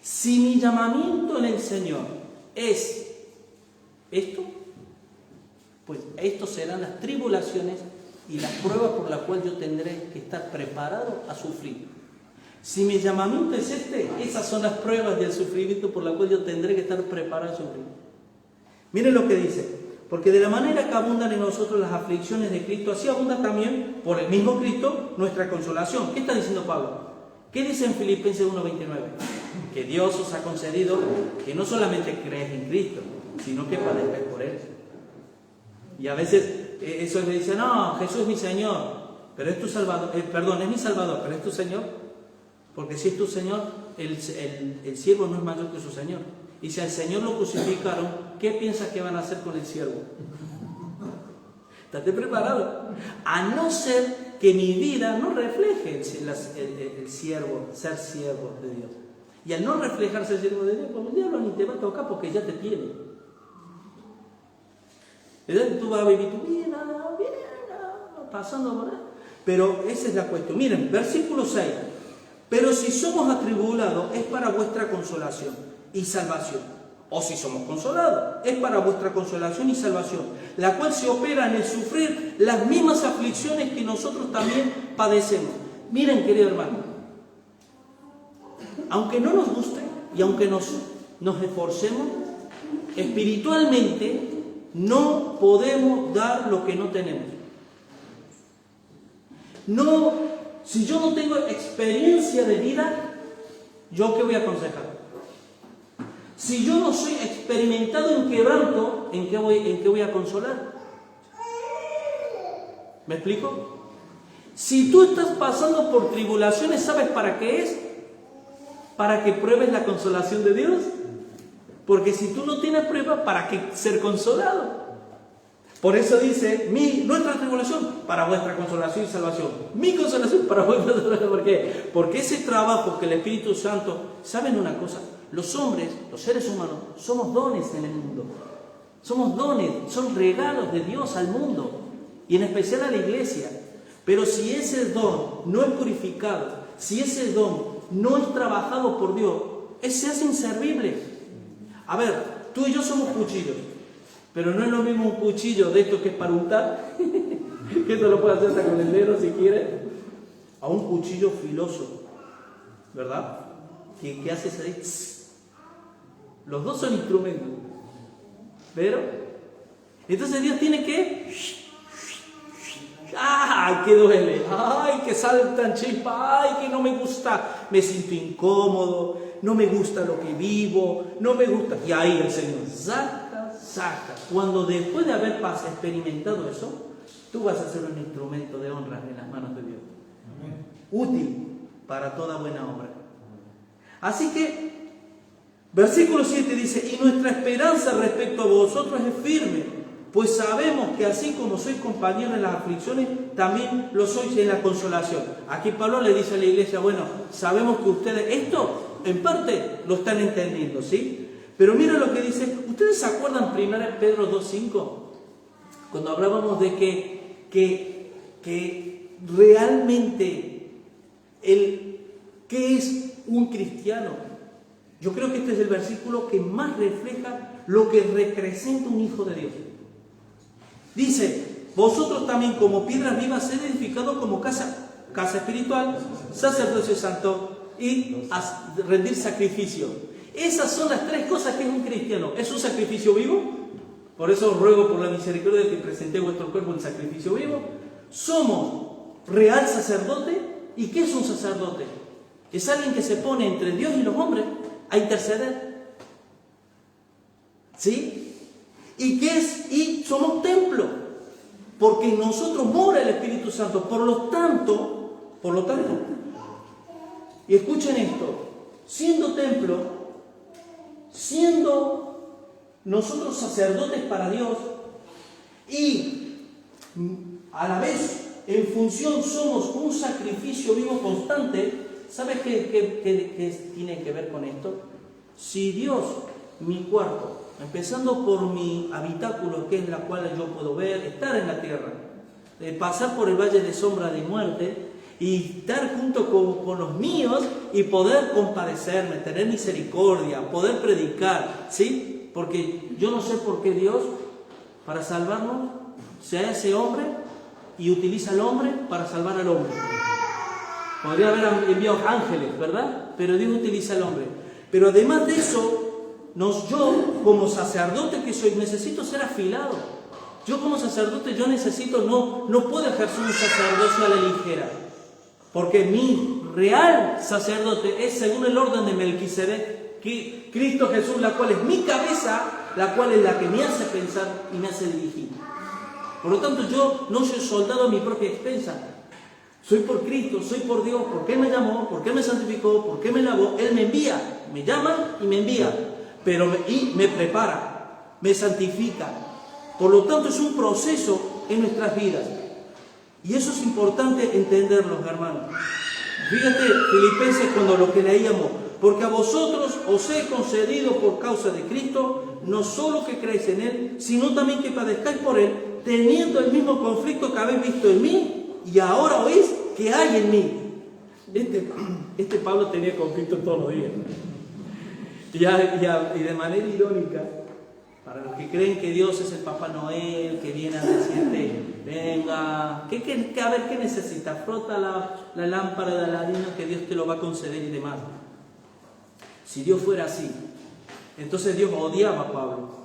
Si mi llamamiento en el Señor es esto, pues estos serán las tribulaciones y las pruebas por las cuales yo tendré que estar preparado a sufrir. Si mi llamamiento es esas son las pruebas del sufrimiento por las cuales yo tendré que estar preparado a sufrir. Miren lo que dice: porque de la manera que abundan en nosotros las aflicciones de Cristo, así abunda también por el mismo Cristo nuestra consolación. ¿Qué está diciendo Pablo? ¿Qué dice en Filipenses 1:29? Que Dios os ha concedido que no solamente creáis en Cristo, sino que padezcáis por Él. Y a veces eso le dice, no, Jesús es mi Señor, pero es tu Salvador, es mi Salvador, pero es tu Señor. Porque si es tu Señor, el siervo no es mayor que su Señor. Y si al Señor lo crucificaron, ¿qué piensas que van a hacer con el siervo? Estate preparado. A no ser que mi vida no refleje el siervo, ser siervo de Dios. Y al no reflejarse el siervo de Dios, pues el diablo ni te va a tocar porque ya te tiene. Entonces tú vas a vivir tu vida, pasando por ahí. Pero esa es la cuestión. Miren, versículo 6. Pero si somos atribulados, es para vuestra consolación y salvación. O si somos consolados, es para vuestra consolación y salvación, la cual se opera en el sufrir las mismas aflicciones que nosotros también padecemos. Miren, querido hermano, aunque no nos guste y aunque nos esforcemos, espiritualmente no podemos dar lo que no tenemos. Si yo no tengo experiencia de vida, ¿yo qué voy a aconsejar? Si yo no soy experimentado en quebranto, ¿en qué voy a consolar? ¿Me explico? Si tú estás pasando por tribulaciones, ¿sabes para qué es? Para que pruebes la consolación de Dios. Porque si tú no tienes prueba, ¿para qué ser consolado? Por eso dice, nuestra tribulación para vuestra consolación y salvación. Mi consolación para vuestra salvación. ¿Por qué? Porque ese trabajo que el Espíritu Santo, ¿saben una cosa? Los hombres, los seres humanos, somos dones en el mundo. Somos dones, son regalos de Dios al mundo y en especial a la iglesia. Pero si ese don no es purificado, si ese don no es trabajado por Dios, se hace inservible. A ver, tú y yo somos cuchillos, pero no es lo mismo un cuchillo de esto que es para untar, que esto lo puede hacer hasta con el dedo si quiere, a un cuchillo filoso, ¿verdad? Que hace ese... Los dos son instrumentos. Pero, entonces Dios tiene que... ¡Ay, que duele! ¡Ay, que saltan chispas! ¡Ay, que no me gusta! Me siento incómodo, no me gusta lo que vivo, no me gusta... Y ahí el Señor saca. Cuando después de haber experimentado eso, tú vas a ser un instrumento de honra en las manos de Dios. Amén. Útil para toda buena obra. Así que... Versículo 7 dice, y nuestra esperanza respecto a vosotros es firme, pues sabemos que así como sois compañeros en las aflicciones, también lo sois en la consolación. Aquí Pablo le dice a la iglesia, bueno, sabemos que ustedes esto en parte lo están entendiendo, ¿sí? Pero mira lo que dice, ¿ustedes se acuerdan 1 Pedro 2:5? Cuando hablábamos de que realmente ¿qué es un cristiano? Yo creo que este es el versículo que más refleja lo que representa un hijo de Dios. Dice, vosotros también como piedras vivas sed edificados como casa espiritual, sacerdocio santo y rendir sacrificio. Esas son las tres cosas que es un cristiano. ¿Es un sacrificio vivo? Por eso os ruego por la misericordia que presenté vuestro cuerpo en sacrificio vivo. Somos real sacerdote. ¿Y qué es un sacerdote? Es alguien que se pone entre Dios y los hombres a interceder. ¿Sí? ¿Y qué es? Y somos templo, porque en nosotros mora el Espíritu Santo. Por lo tanto, y escuchen esto, siendo templo, siendo nosotros sacerdotes para Dios, y a la vez en función somos un sacrificio vivo constante. ¿Sabes qué tiene que ver con esto? Si Dios, mi cuarto, empezando por mi habitáculo, que es la cual yo puedo ver, estar en la tierra, pasar por el valle de sombra de muerte y estar junto con los míos y poder compadecerme, tener misericordia, poder predicar, ¿sí? Porque yo no sé por qué Dios, para salvarnos, se hace hombre y utiliza al hombre para salvar al hombre. Podría haber enviado ángeles, ¿verdad? Pero Dios utiliza al hombre. Pero además de eso, yo como sacerdote que soy, necesito ser afilado. Yo como sacerdote, no puedo ejercer un sacerdocio a la ligera. Porque mi real sacerdote es según el orden de Melquisedec, Cristo Jesús, la cual es mi cabeza, la cual es la que me hace pensar y me hace dirigir. Por lo tanto, yo no soy soldado a mi propia expensa. Soy por Cristo, soy por Dios, porque Él me llamó, porque Él me santificó, porque me lavó. Él me envía, me llama y me envía, y me prepara, me santifica. Por lo tanto, es un proceso en nuestras vidas. Y eso es importante entenderlo, hermanos. Fíjate, Filipenses, cuando lo que leíamos, porque a vosotros os he concedido por causa de Cristo, no solo que creéis en Él, sino también que padezcáis por Él, teniendo el mismo conflicto que habéis visto en mí, y ahora oís que hay en mí. Este Pablo tenía conflicto todos los días. Y de manera irónica, para los que creen que Dios es el Papá Noel, que viene a decirte, venga, a ver qué necesitas, frota la lámpara de Aladino que Dios te lo va a conceder y demás. Si Dios fuera así, entonces Dios odiaba a Pablo.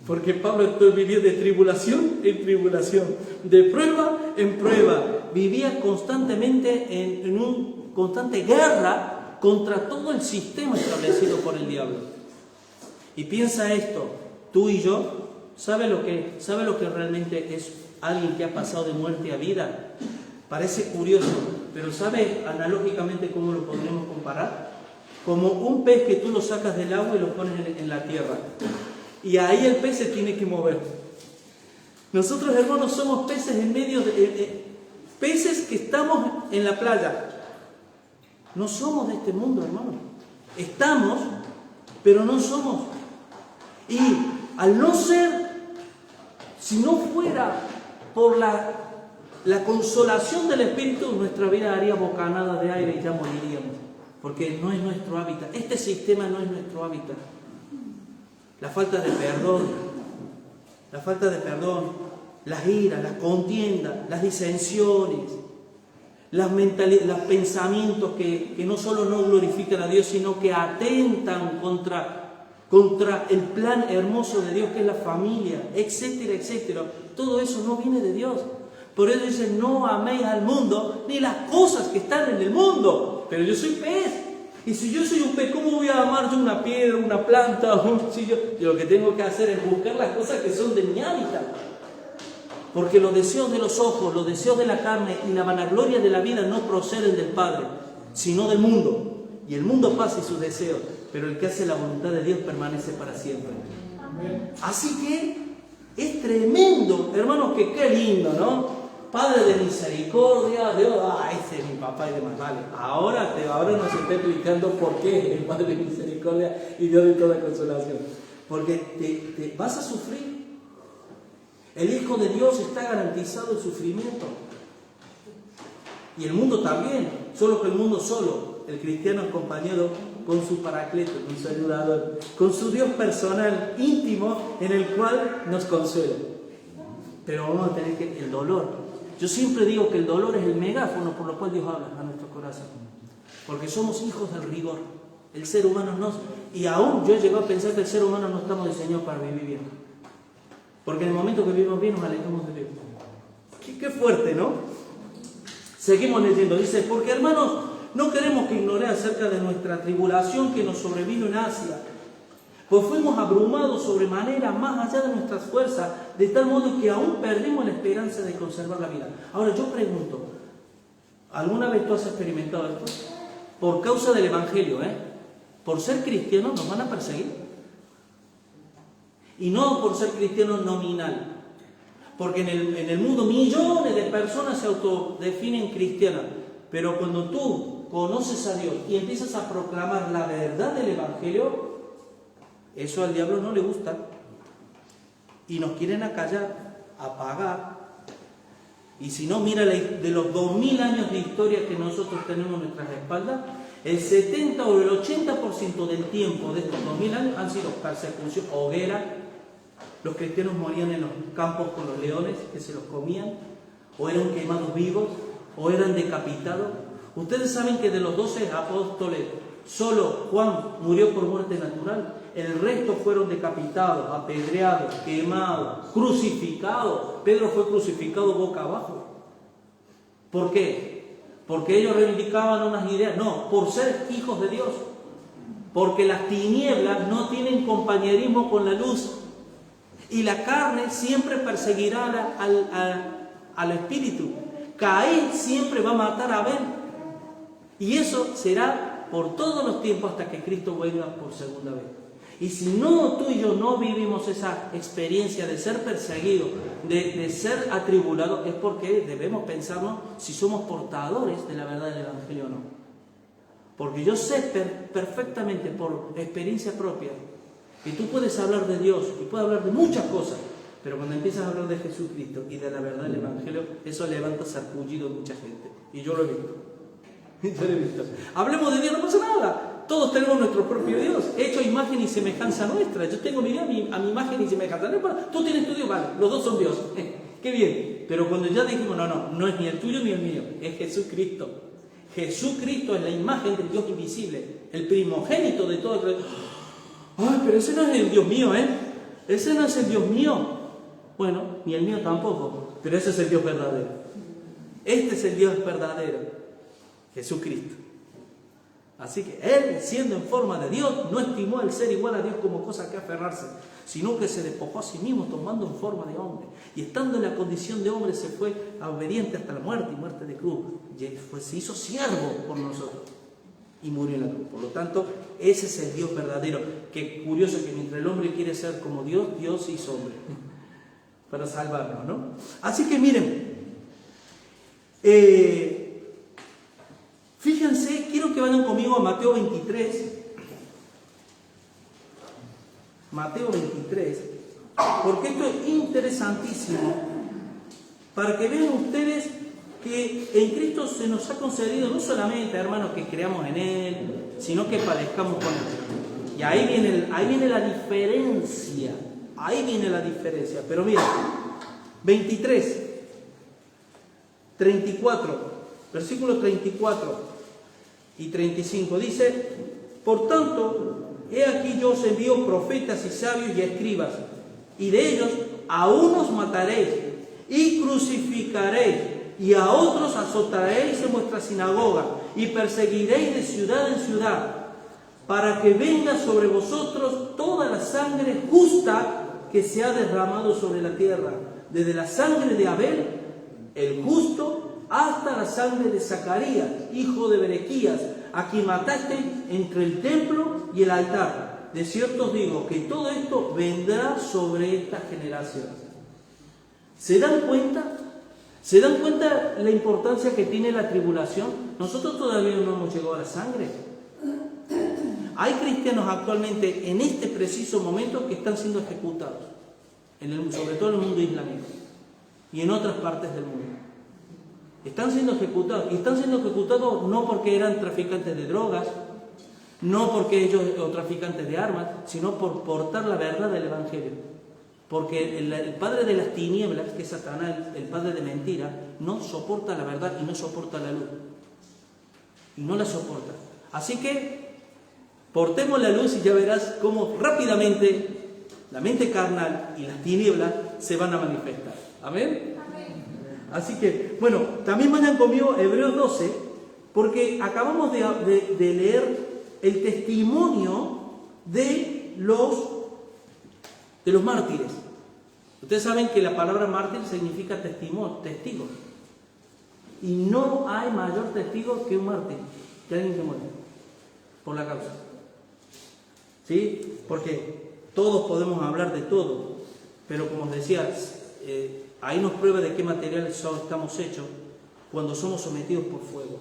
Porque Pablo vivía de tribulación en tribulación, de prueba en prueba. Vivía constantemente en una constante guerra contra todo el sistema establecido por el diablo. Y piensa esto, tú y yo, ¿sabe lo que realmente es alguien que ha pasado de muerte a vida? Parece curioso, pero ¿sabe analógicamente cómo lo podríamos comparar? Como un pez que tú lo sacas del agua y lo pones en la tierra. Y ahí el pez se tiene que mover. Nosotros, hermanos, somos peces en medio de... peces que estamos en la playa. No somos de este mundo, hermanos. Estamos, pero no somos. Y al no ser, si no fuera por la consolación del Espíritu, nuestra vida haría bocanada de aire y ya moriríamos, porque no es nuestro hábitat. Este sistema no es nuestro hábitat. La falta de perdón, las iras, las contiendas, las disensiones, los pensamientos que no solo no glorifican a Dios, sino que atentan contra el plan hermoso de Dios, que es la familia, etcétera, etcétera. Todo eso no viene de Dios. Por eso dice, no améis al mundo ni las cosas que están en el mundo. Pero yo soy pez. Y si yo soy un pez, ¿cómo voy a amar yo una piedra, una planta? Yo lo que tengo que hacer es buscar las cosas que son de mi hábitat. Porque los deseos de los ojos, los deseos de la carne y la vanagloria de la vida no proceden del Padre, sino del mundo. Y el mundo pasa y sus deseos, pero el que hace la voluntad de Dios permanece para siempre. Así que es tremendo, hermanos, que qué lindo, ¿no? Padre de misericordia, Dios, ese es mi papá y demás, vale. Ahora nos está explicando por qué es el Padre de misericordia y Dios de toda consolación. Porque te vas a sufrir. El Hijo de Dios está garantizado el sufrimiento. Y el mundo también, solo que el mundo solo. El cristiano es compañero con su paracleto, con su ayudador, con su Dios personal, íntimo, en el cual nos consuela. Pero vamos a tener que el dolor. Yo siempre digo que el dolor es el megáfono por lo cual Dios habla a nuestro corazón. Porque somos hijos del rigor. El ser humano no... Y aún yo he llegado a pensar que el ser humano no estamos diseñados para vivir bien. Porque en el momento que vivimos bien nos alejamos de Dios. Qué fuerte, ¿no? Seguimos leyendo. Dice, porque hermanos, no queremos que ignoréis acerca de nuestra tribulación que nos sobrevino en Asia. Pues fuimos abrumados sobremanera más allá de nuestras fuerzas, de tal modo que aún perdimos la esperanza de conservar la vida. Ahora yo pregunto, ¿alguna vez tú has experimentado esto? Por causa del Evangelio, por ser cristianos nos van a perseguir. Y no por ser cristiano nominal. Porque en el mundo millones de personas se autodefinen cristianas. Pero cuando tú conoces a Dios y empiezas a proclamar la verdad del Evangelio, eso al diablo no le gusta. Y nos quieren acallar, apagar. Y si no, mira de los 2000 años de historia que nosotros tenemos en nuestras espaldas, el 70 o el 80% del tiempo de estos 2000 años han sido persecución, hoguera. Los cristianos morían en los campos con los leones que se los comían, o eran quemados vivos, o eran decapitados. Ustedes saben que de los 12 apóstoles, solo Juan murió por muerte natural. El resto fueron decapitados, apedreados, quemados, crucificados. Pedro fue crucificado boca abajo. ¿Por qué? Porque ellos reivindicaban unas ideas. No, por ser hijos de Dios. Porque las tinieblas no tienen compañerismo con la luz. Y la carne siempre perseguirá al espíritu. Caín siempre va a matar a Abel. Y eso será por todos los tiempos hasta que Cristo vuelva por segunda vez. Y si no, tú y yo no vivimos esa experiencia de ser perseguidos, de ser atribulados, es porque debemos pensarnos si somos portadores de la verdad del Evangelio o no. Porque yo sé perfectamente por experiencia propia que tú puedes hablar de Dios y puedes hablar de muchas cosas, pero cuando empiezas a hablar de Jesucristo y de la verdad del Evangelio, eso levanta sarpullido a mucha gente. Y yo lo he visto. Hablemos de Dios, no pasa nada. Todos tenemos nuestro propio Dios, hecho a imagen y semejanza nuestra. Yo tengo mi Dios a mi imagen y semejanza. Tú tienes tu Dios, vale, los dos son Dios. Qué bien. Pero cuando ya dijimos, no es ni el tuyo ni el mío, es Jesucristo. Jesucristo es la imagen del Dios invisible, el primogénito de todo el... Ay, pero ese no es el Dios mío, Ese no es el Dios mío. Bueno, ni el mío tampoco, pero ese es el Dios verdadero. Este es el Dios verdadero, Jesucristo. Así que Él, siendo en forma de Dios, no estimó el ser igual a Dios como cosa que aferrarse, sino que se despojó a sí mismo tomando en forma de hombre. Y estando en la condición de hombre se fue obediente hasta la muerte y muerte de cruz. Y se hizo siervo por nosotros y murió en la cruz. Por lo tanto, ese es el Dios verdadero. Qué curioso que mientras el hombre quiere ser como Dios, Dios se hizo hombre para salvarnos, ¿no? Así que miren, fíjense, quiero que vayan conmigo a Mateo 23. Mateo 23. porque esto es interesantísimo, para que vean ustedes que en Cristo se nos ha concedido no solamente, hermanos, que creamos en Él, sino que padezcamos con Él. Y ahí viene la diferencia, Pero mira, 23, 34, versículos 34 y 35, dice: por tanto, he aquí yo os envío profetas y sabios y escribas, y de ellos a unos mataréis y crucificaréis, y a otros azotaréis en vuestra sinagoga, y perseguiréis de ciudad en ciudad, para que venga sobre vosotros toda la sangre justa que se ha derramado sobre la tierra, desde la sangre de Abel, el justo, hasta la sangre de Zacarías, hijo de Berequías, a quien mataste entre el templo y el altar. De cierto os digo que todo esto vendrá sobre esta generación. ¿Se dan cuenta? ¿Se dan cuenta la importancia que tiene la tribulación? Nosotros todavía no hemos llegado a la sangre. Hay cristianos actualmente en este preciso momento que están siendo ejecutados, sobre todo en el mundo islámico y en otras partes del mundo. Están siendo ejecutados, y están siendo ejecutados no porque eran traficantes de drogas, no porque ellos o traficantes de armas, sino por portar la verdad del Evangelio. Porque el padre de las tinieblas, que es Satanás, el padre de mentira, no soporta la verdad y no soporta la luz. Y no la soporta. Así que portemos la luz y ya verás cómo rápidamente la mente carnal y las tinieblas se van a manifestar. ¿Amén? Así que, bueno, también vayan conmigo a Hebreos 12, porque acabamos de leer el testimonio de los mártires. Ustedes saben que la palabra mártir significa testigo. Y no hay mayor testigo que un mártir, que alguien que muere por la causa. ¿Sí? Porque todos podemos hablar de todo, pero como os decía, ahí nos prueba de qué material estamos hechos cuando somos sometidos por fuego.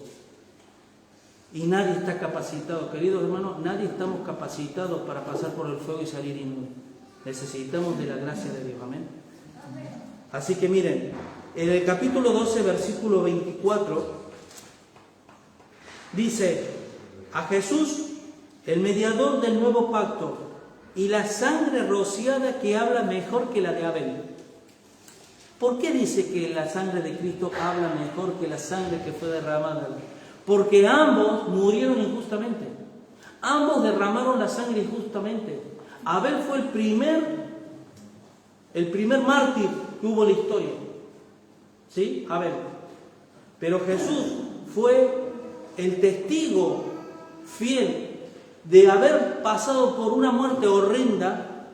Y nadie está capacitado, queridos hermanos, nadie estamos capacitados para pasar por el fuego y salir inmune. Necesitamos de la gracia de Dios, amén. Así que miren, en el capítulo 12, versículo 24, dice: a Jesús, el mediador del nuevo pacto, y la sangre rociada que habla mejor que la de Abel. ¿Por qué dice que la sangre de Cristo habla mejor que la sangre que fue derramada? Porque ambos murieron injustamente. Ambos derramaron la sangre injustamente. Abel fue el primer mártir que hubo en la historia. ¿Sí? Abel. Pero Jesús fue el testigo fiel de haber pasado por una muerte horrenda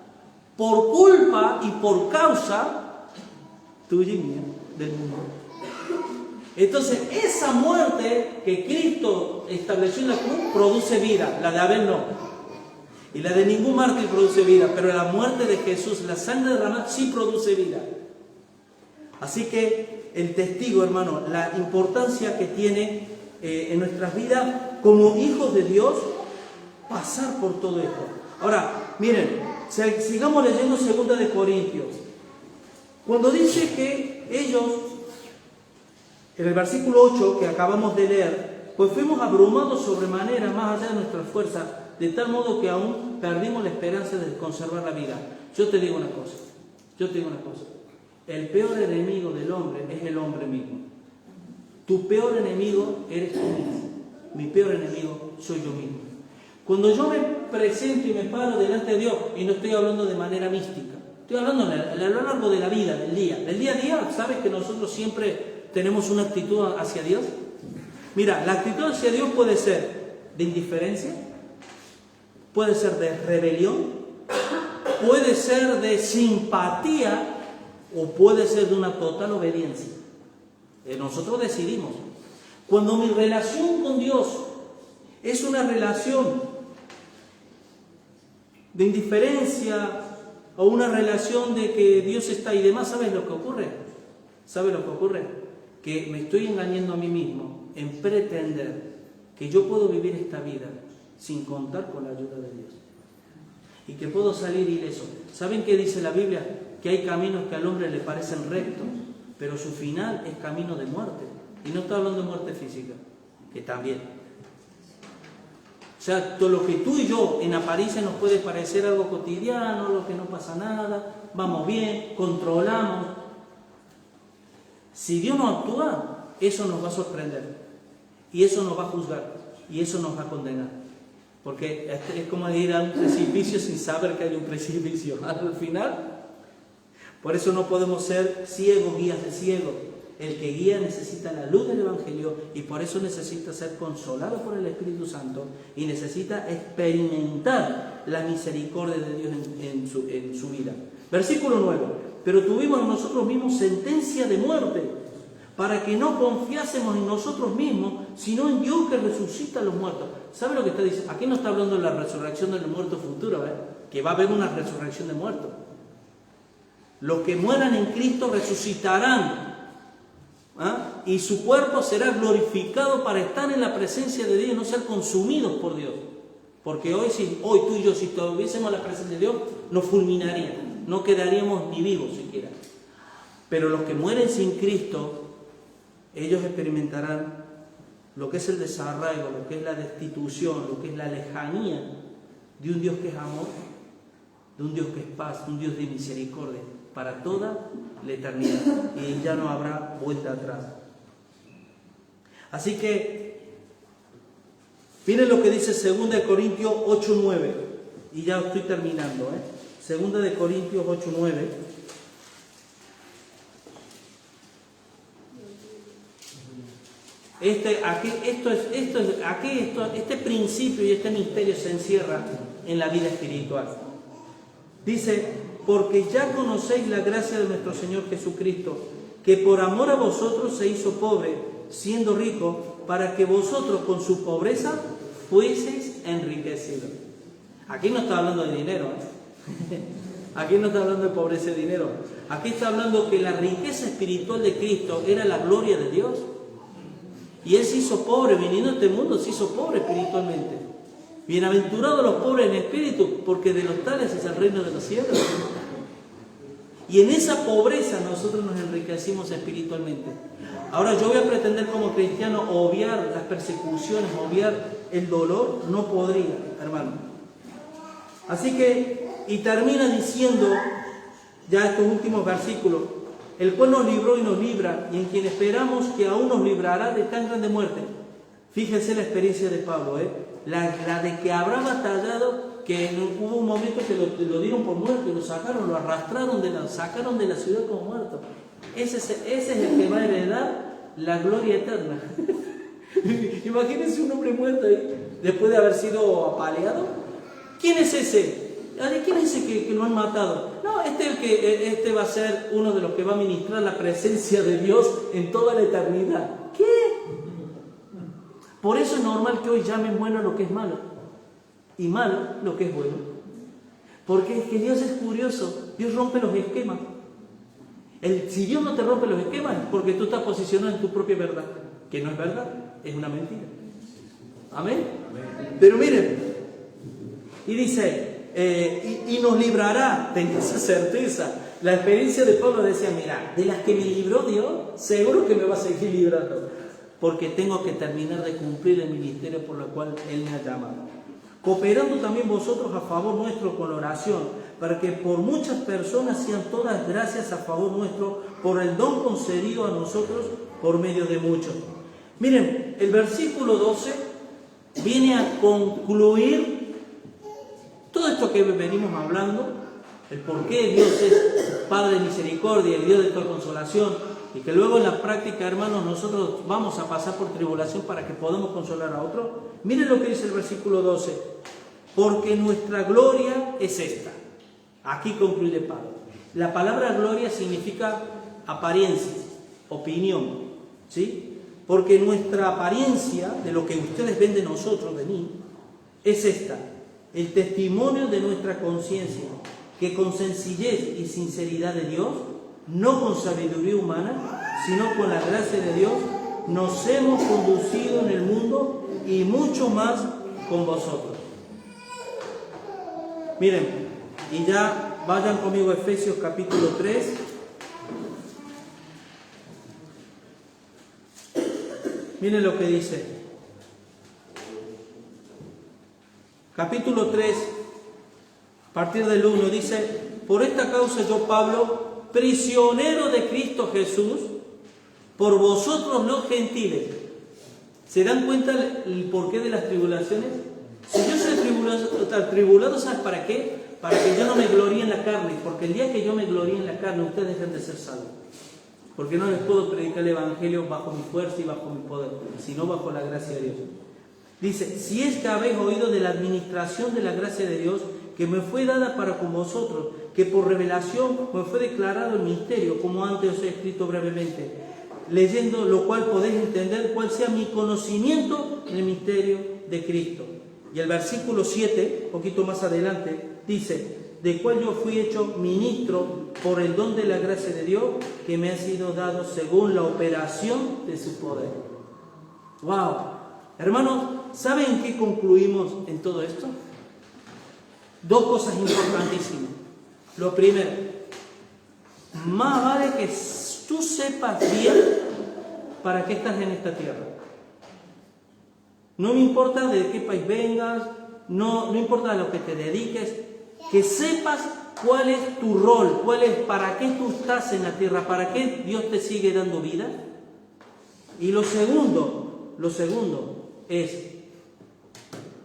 por culpa y por causa tuya y mía del mundo. Entonces, esa muerte que Cristo estableció en la cruz produce vida, la de Abel no. Y la de ningún mártir produce vida, pero la muerte de Jesús, la sangre derramada, sí produce vida. Así que el testigo, hermano, la importancia que tiene en nuestras vidas como hijos de Dios, pasar por todo esto. Ahora, miren, sigamos leyendo 2 de Corintios. Cuando dice que ellos, en el versículo 8 que acabamos de leer, pues fuimos abrumados sobremanera más allá de nuestras fuerzas, de tal modo que aún perdimos la esperanza de conservar la vida. Yo te digo una cosa. El peor enemigo del hombre es el hombre mismo. Tu peor enemigo eres tú mismo. Mi peor enemigo soy yo mismo. Cuando yo me presento y me paro delante de Dios, y no estoy hablando de manera mística, estoy hablando a lo largo de la vida, del día a día, ¿sabes que nosotros siempre tenemos una actitud hacia Dios? Mira, la actitud hacia Dios puede ser de indiferencia, puede ser de rebelión, puede ser de simpatía o puede ser de una total obediencia. Nosotros decidimos. Cuando mi relación con Dios es una relación de indiferencia o una relación de que Dios está y demás, ¿sabes lo que ocurre? Que me estoy engañando a mí mismo en pretender que yo puedo vivir esta vida sin contar con la ayuda de Dios. y que puedo salir ileso. ¿Saben qué dice la Biblia? Que hay caminos que al hombre le parecen rectos, pero su final es camino de muerte. Y no está hablando de muerte física, que también. O sea, todo lo que tú y yo en apariencia nos puede parecer algo cotidiano, lo que no pasa nada, vamos bien, controlamos. Si Dios no actúa, eso nos va a sorprender, y eso nos va a juzgar, y eso nos va a condenar. Porque es como ir a un precipicio sin saber que hay un precipicio. Al final, por eso no podemos ser ciegos, guías de ciegos. El que guía necesita la luz del Evangelio y por eso necesita ser consolado por el Espíritu Santo y necesita experimentar la misericordia de Dios en su vida. Versículo 9. Pero tuvimos en nosotros mismos sentencia de muerte, para que no confiásemos en nosotros mismos, sino en Dios que resucita a los muertos. ¿Sabe lo que está diciendo? Aquí no está hablando de la resurrección del muerto futuro, que va a haber una resurrección de muertos. Los que mueran en Cristo resucitarán. Y su cuerpo será glorificado para estar en la presencia de Dios y no ser consumidos por Dios. Porque hoy tú y yo, si tuviésemos la presencia de Dios, nos fulminarían, no quedaríamos ni vivos siquiera. Pero los que mueren sin Cristo, ellos experimentarán lo que es el desarraigo, lo que es la destitución, lo que es la lejanía de un Dios que es amor, de un Dios que es paz, de un Dios de misericordia, para toda la eternidad, y ya no habrá vuelta atrás. Así que miren lo que dice 2 Corintios 8:9, y ya estoy terminando, 2 Corintios 8:9. Este principio y este misterio se encierra en la vida espiritual. Dice: porque ya conocéis la gracia de nuestro Señor Jesucristo, que por amor a vosotros se hizo pobre, siendo rico, para que vosotros con su pobreza fueseis enriquecidos. Aquí no está hablando de dinero, Aquí no está hablando de pobreza de dinero. Aquí está hablando que la riqueza espiritual de Cristo era la gloria de Dios. Y Él se hizo pobre, viniendo a este mundo, se hizo pobre espiritualmente. Bienaventurados los pobres en espíritu, porque de los tales es el reino de los cielos. Y en esa pobreza nosotros nos enriquecimos espiritualmente. Ahora, yo voy a pretender como cristiano obviar las persecuciones, obviar el dolor. No podría, hermano. Así que, y termina diciendo ya estos últimos versículos: el cual nos libró y nos libra, y en quien esperamos que aún nos librará de tan grande muerte. Fíjense la experiencia de Pablo, la de que habrá batallado, que hubo un momento que lo dieron por muerto y lo sacaron, lo arrastraron, sacaron de la ciudad como muerto. Ese es el que va a heredar la gloria eterna. Imagínense un hombre muerto ahí, después de haber sido apaleado. ¿Quién es ese? ¿Quién es ese que lo han matado? No, este va a ser uno de los que va a ministrar la presencia de Dios en toda la eternidad. ¿Qué? Por eso es normal que hoy llamen bueno lo que es malo y malo lo que es bueno. Porque es que Dios es curioso. Dios rompe los esquemas. Si Dios no te rompe los esquemas, es porque tú estás posicionado en tu propia verdad, que no es verdad, es una mentira. Amén. Pero miren, y dice, y nos librará, tenía esa certeza. La experiencia de Pablo decía: mira, de las que me libró Dios, seguro que me va a seguir librando, porque tengo que terminar de cumplir el ministerio por el cual Él me ha llamado. Cooperando también vosotros a favor nuestro con la oración, para que por muchas personas sean todas gracias a favor nuestro, por el don concedido a nosotros por medio de muchos. Miren, el versículo 12 viene a concluir todo esto que venimos hablando, el por qué Dios es Padre de misericordia y Dios de toda consolación, y que luego en la práctica, hermanos, nosotros vamos a pasar por tribulación para que podamos consolar a otros. Miren lo que dice el versículo 12: porque nuestra gloria es esta. Aquí concluye Pablo. La palabra gloria significa apariencia, opinión, ¿sí? Porque nuestra apariencia, de lo que ustedes ven de nosotros, de mí, es esta: el testimonio de nuestra conciencia, que con sencillez y sinceridad de Dios, no con sabiduría humana, sino con la gracia de Dios, nos hemos conducido en el mundo, y mucho más con vosotros. Miren, y ya vayan conmigo a Efesios capítulo 3. Miren lo que dice. Capítulo 3, a partir del 1, dice: por esta causa yo, Pablo, prisionero de Cristo Jesús, por vosotros los gentiles. ¿Se dan cuenta el porqué de las tribulaciones? Si yo soy tribulado, ¿sabes para qué? Para que yo no me gloríe en la carne, porque el día que yo me gloríe en la carne, ustedes dejan de ser salvos. Porque no les puedo predicar el Evangelio bajo mi fuerza y bajo mi poder, sino bajo la gracia de Dios. Dice: si es que habéis oído de la administración de la gracia de Dios, que me fue dada para con vosotros, que por revelación me fue declarado el misterio, como antes os he escrito brevemente, leyendo lo cual podéis entender cuál sea mi conocimiento en el misterio de Cristo. Y el versículo 7, un poquito más adelante, dice: de cual yo fui hecho ministro por el don de la gracia de Dios, que me ha sido dado según la operación de su poder. ¡Wow! Hermanos, ¿saben en qué concluimos en todo esto? Dos cosas importantísimas. Lo primero, más vale que tú sepas bien para qué estás en esta tierra. No me importa de qué país vengas, no importa a lo que te dediques, que sepas cuál es tu rol, para qué tú estás en la tierra, para qué Dios te sigue dando vida. Y lo segundo es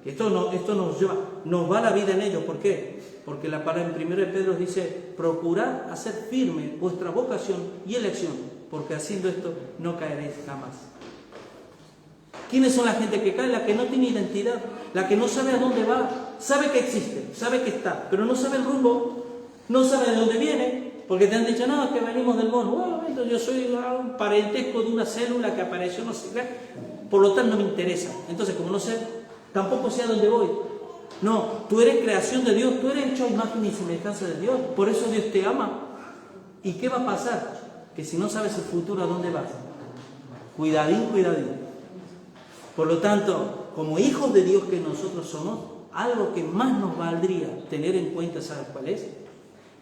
que esto nos va la vida en ello. ¿Por qué? Porque la palabra en 1 de Pedro dice: procurad hacer firme vuestra vocación y elección, porque haciendo esto no caeréis jamás. ¿Quiénes son la gente que cae? La que no tiene identidad, la que no sabe a dónde va, sabe que existe, sabe que está, pero no sabe el rumbo, no sabe de dónde viene, porque te han dicho: no, que venimos del mono. Bueno, yo soy un parentesco de una célula que apareció, no sé qué, por lo tanto no me interesa. Entonces, como no sé, tampoco sé a dónde voy. No, tú eres creación de Dios, tú eres hecho a imagen y semejanza de Dios, por eso Dios te ama. ¿Y qué va a pasar? Que si no sabes el futuro, ¿a dónde vas? Cuidadín. Por lo tanto, como hijos de Dios que nosotros somos, algo que más nos valdría tener en cuenta, ¿sabes cuál es?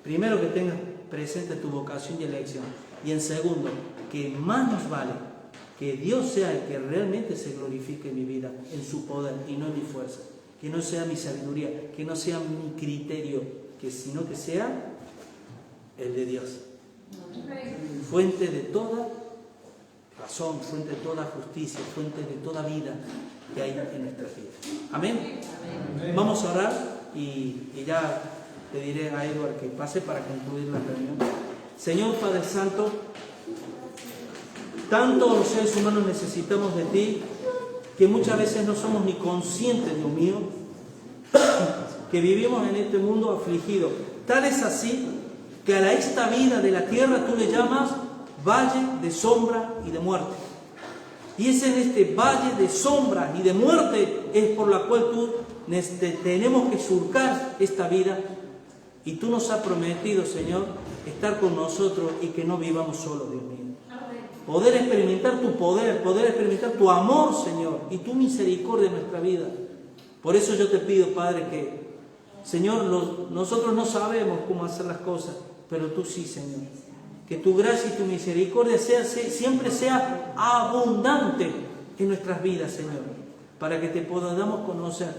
Primero, que tengas presente tu vocación y elección. Y en segundo, que más nos vale que Dios sea el que realmente se glorifique en mi vida, en su poder y no en mi fuerza. Que no sea mi sabiduría, que no sea mi criterio, sino que sea el de Dios. Fuente de toda razón, fuente de toda justicia, fuente de toda vida que hay en nuestras vidas. Amén. Vamos a orar y ya le diré a Edward que pase para concluir la reunión. Señor Padre Santo, tanto los seres humanos necesitamos de ti, que muchas veces no somos ni conscientes, Dios mío, que vivimos en este mundo afligido. Tal es así que a esta vida de la tierra tú le llamas valle de sombra y de muerte. Y es en este valle de sombra y de muerte es por la cual tenemos que surcar esta vida. Y tú nos has prometido, Señor, estar con nosotros y que no vivamos solos, Dios mío. Poder experimentar tu poder, poder experimentar tu amor, Señor, y tu misericordia en nuestra vida. Por eso yo te pido, Padre, que, Señor, nosotros no sabemos cómo hacer las cosas, pero tú sí, Señor. Que tu gracia y tu misericordia siempre sea abundante en nuestras vidas, Señor, para que te podamos conocer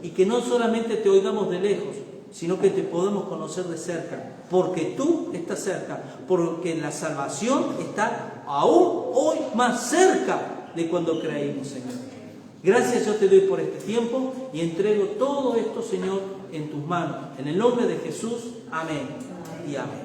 y que no solamente te oigamos de lejos, sino que te podamos conocer de cerca, porque tú estás cerca, porque la salvación está aún hoy más cerca de cuando creímos, Señor. Gracias yo te doy por este tiempo y entrego todo esto, Señor, en tus manos. En el nombre de Jesús, amén y amén.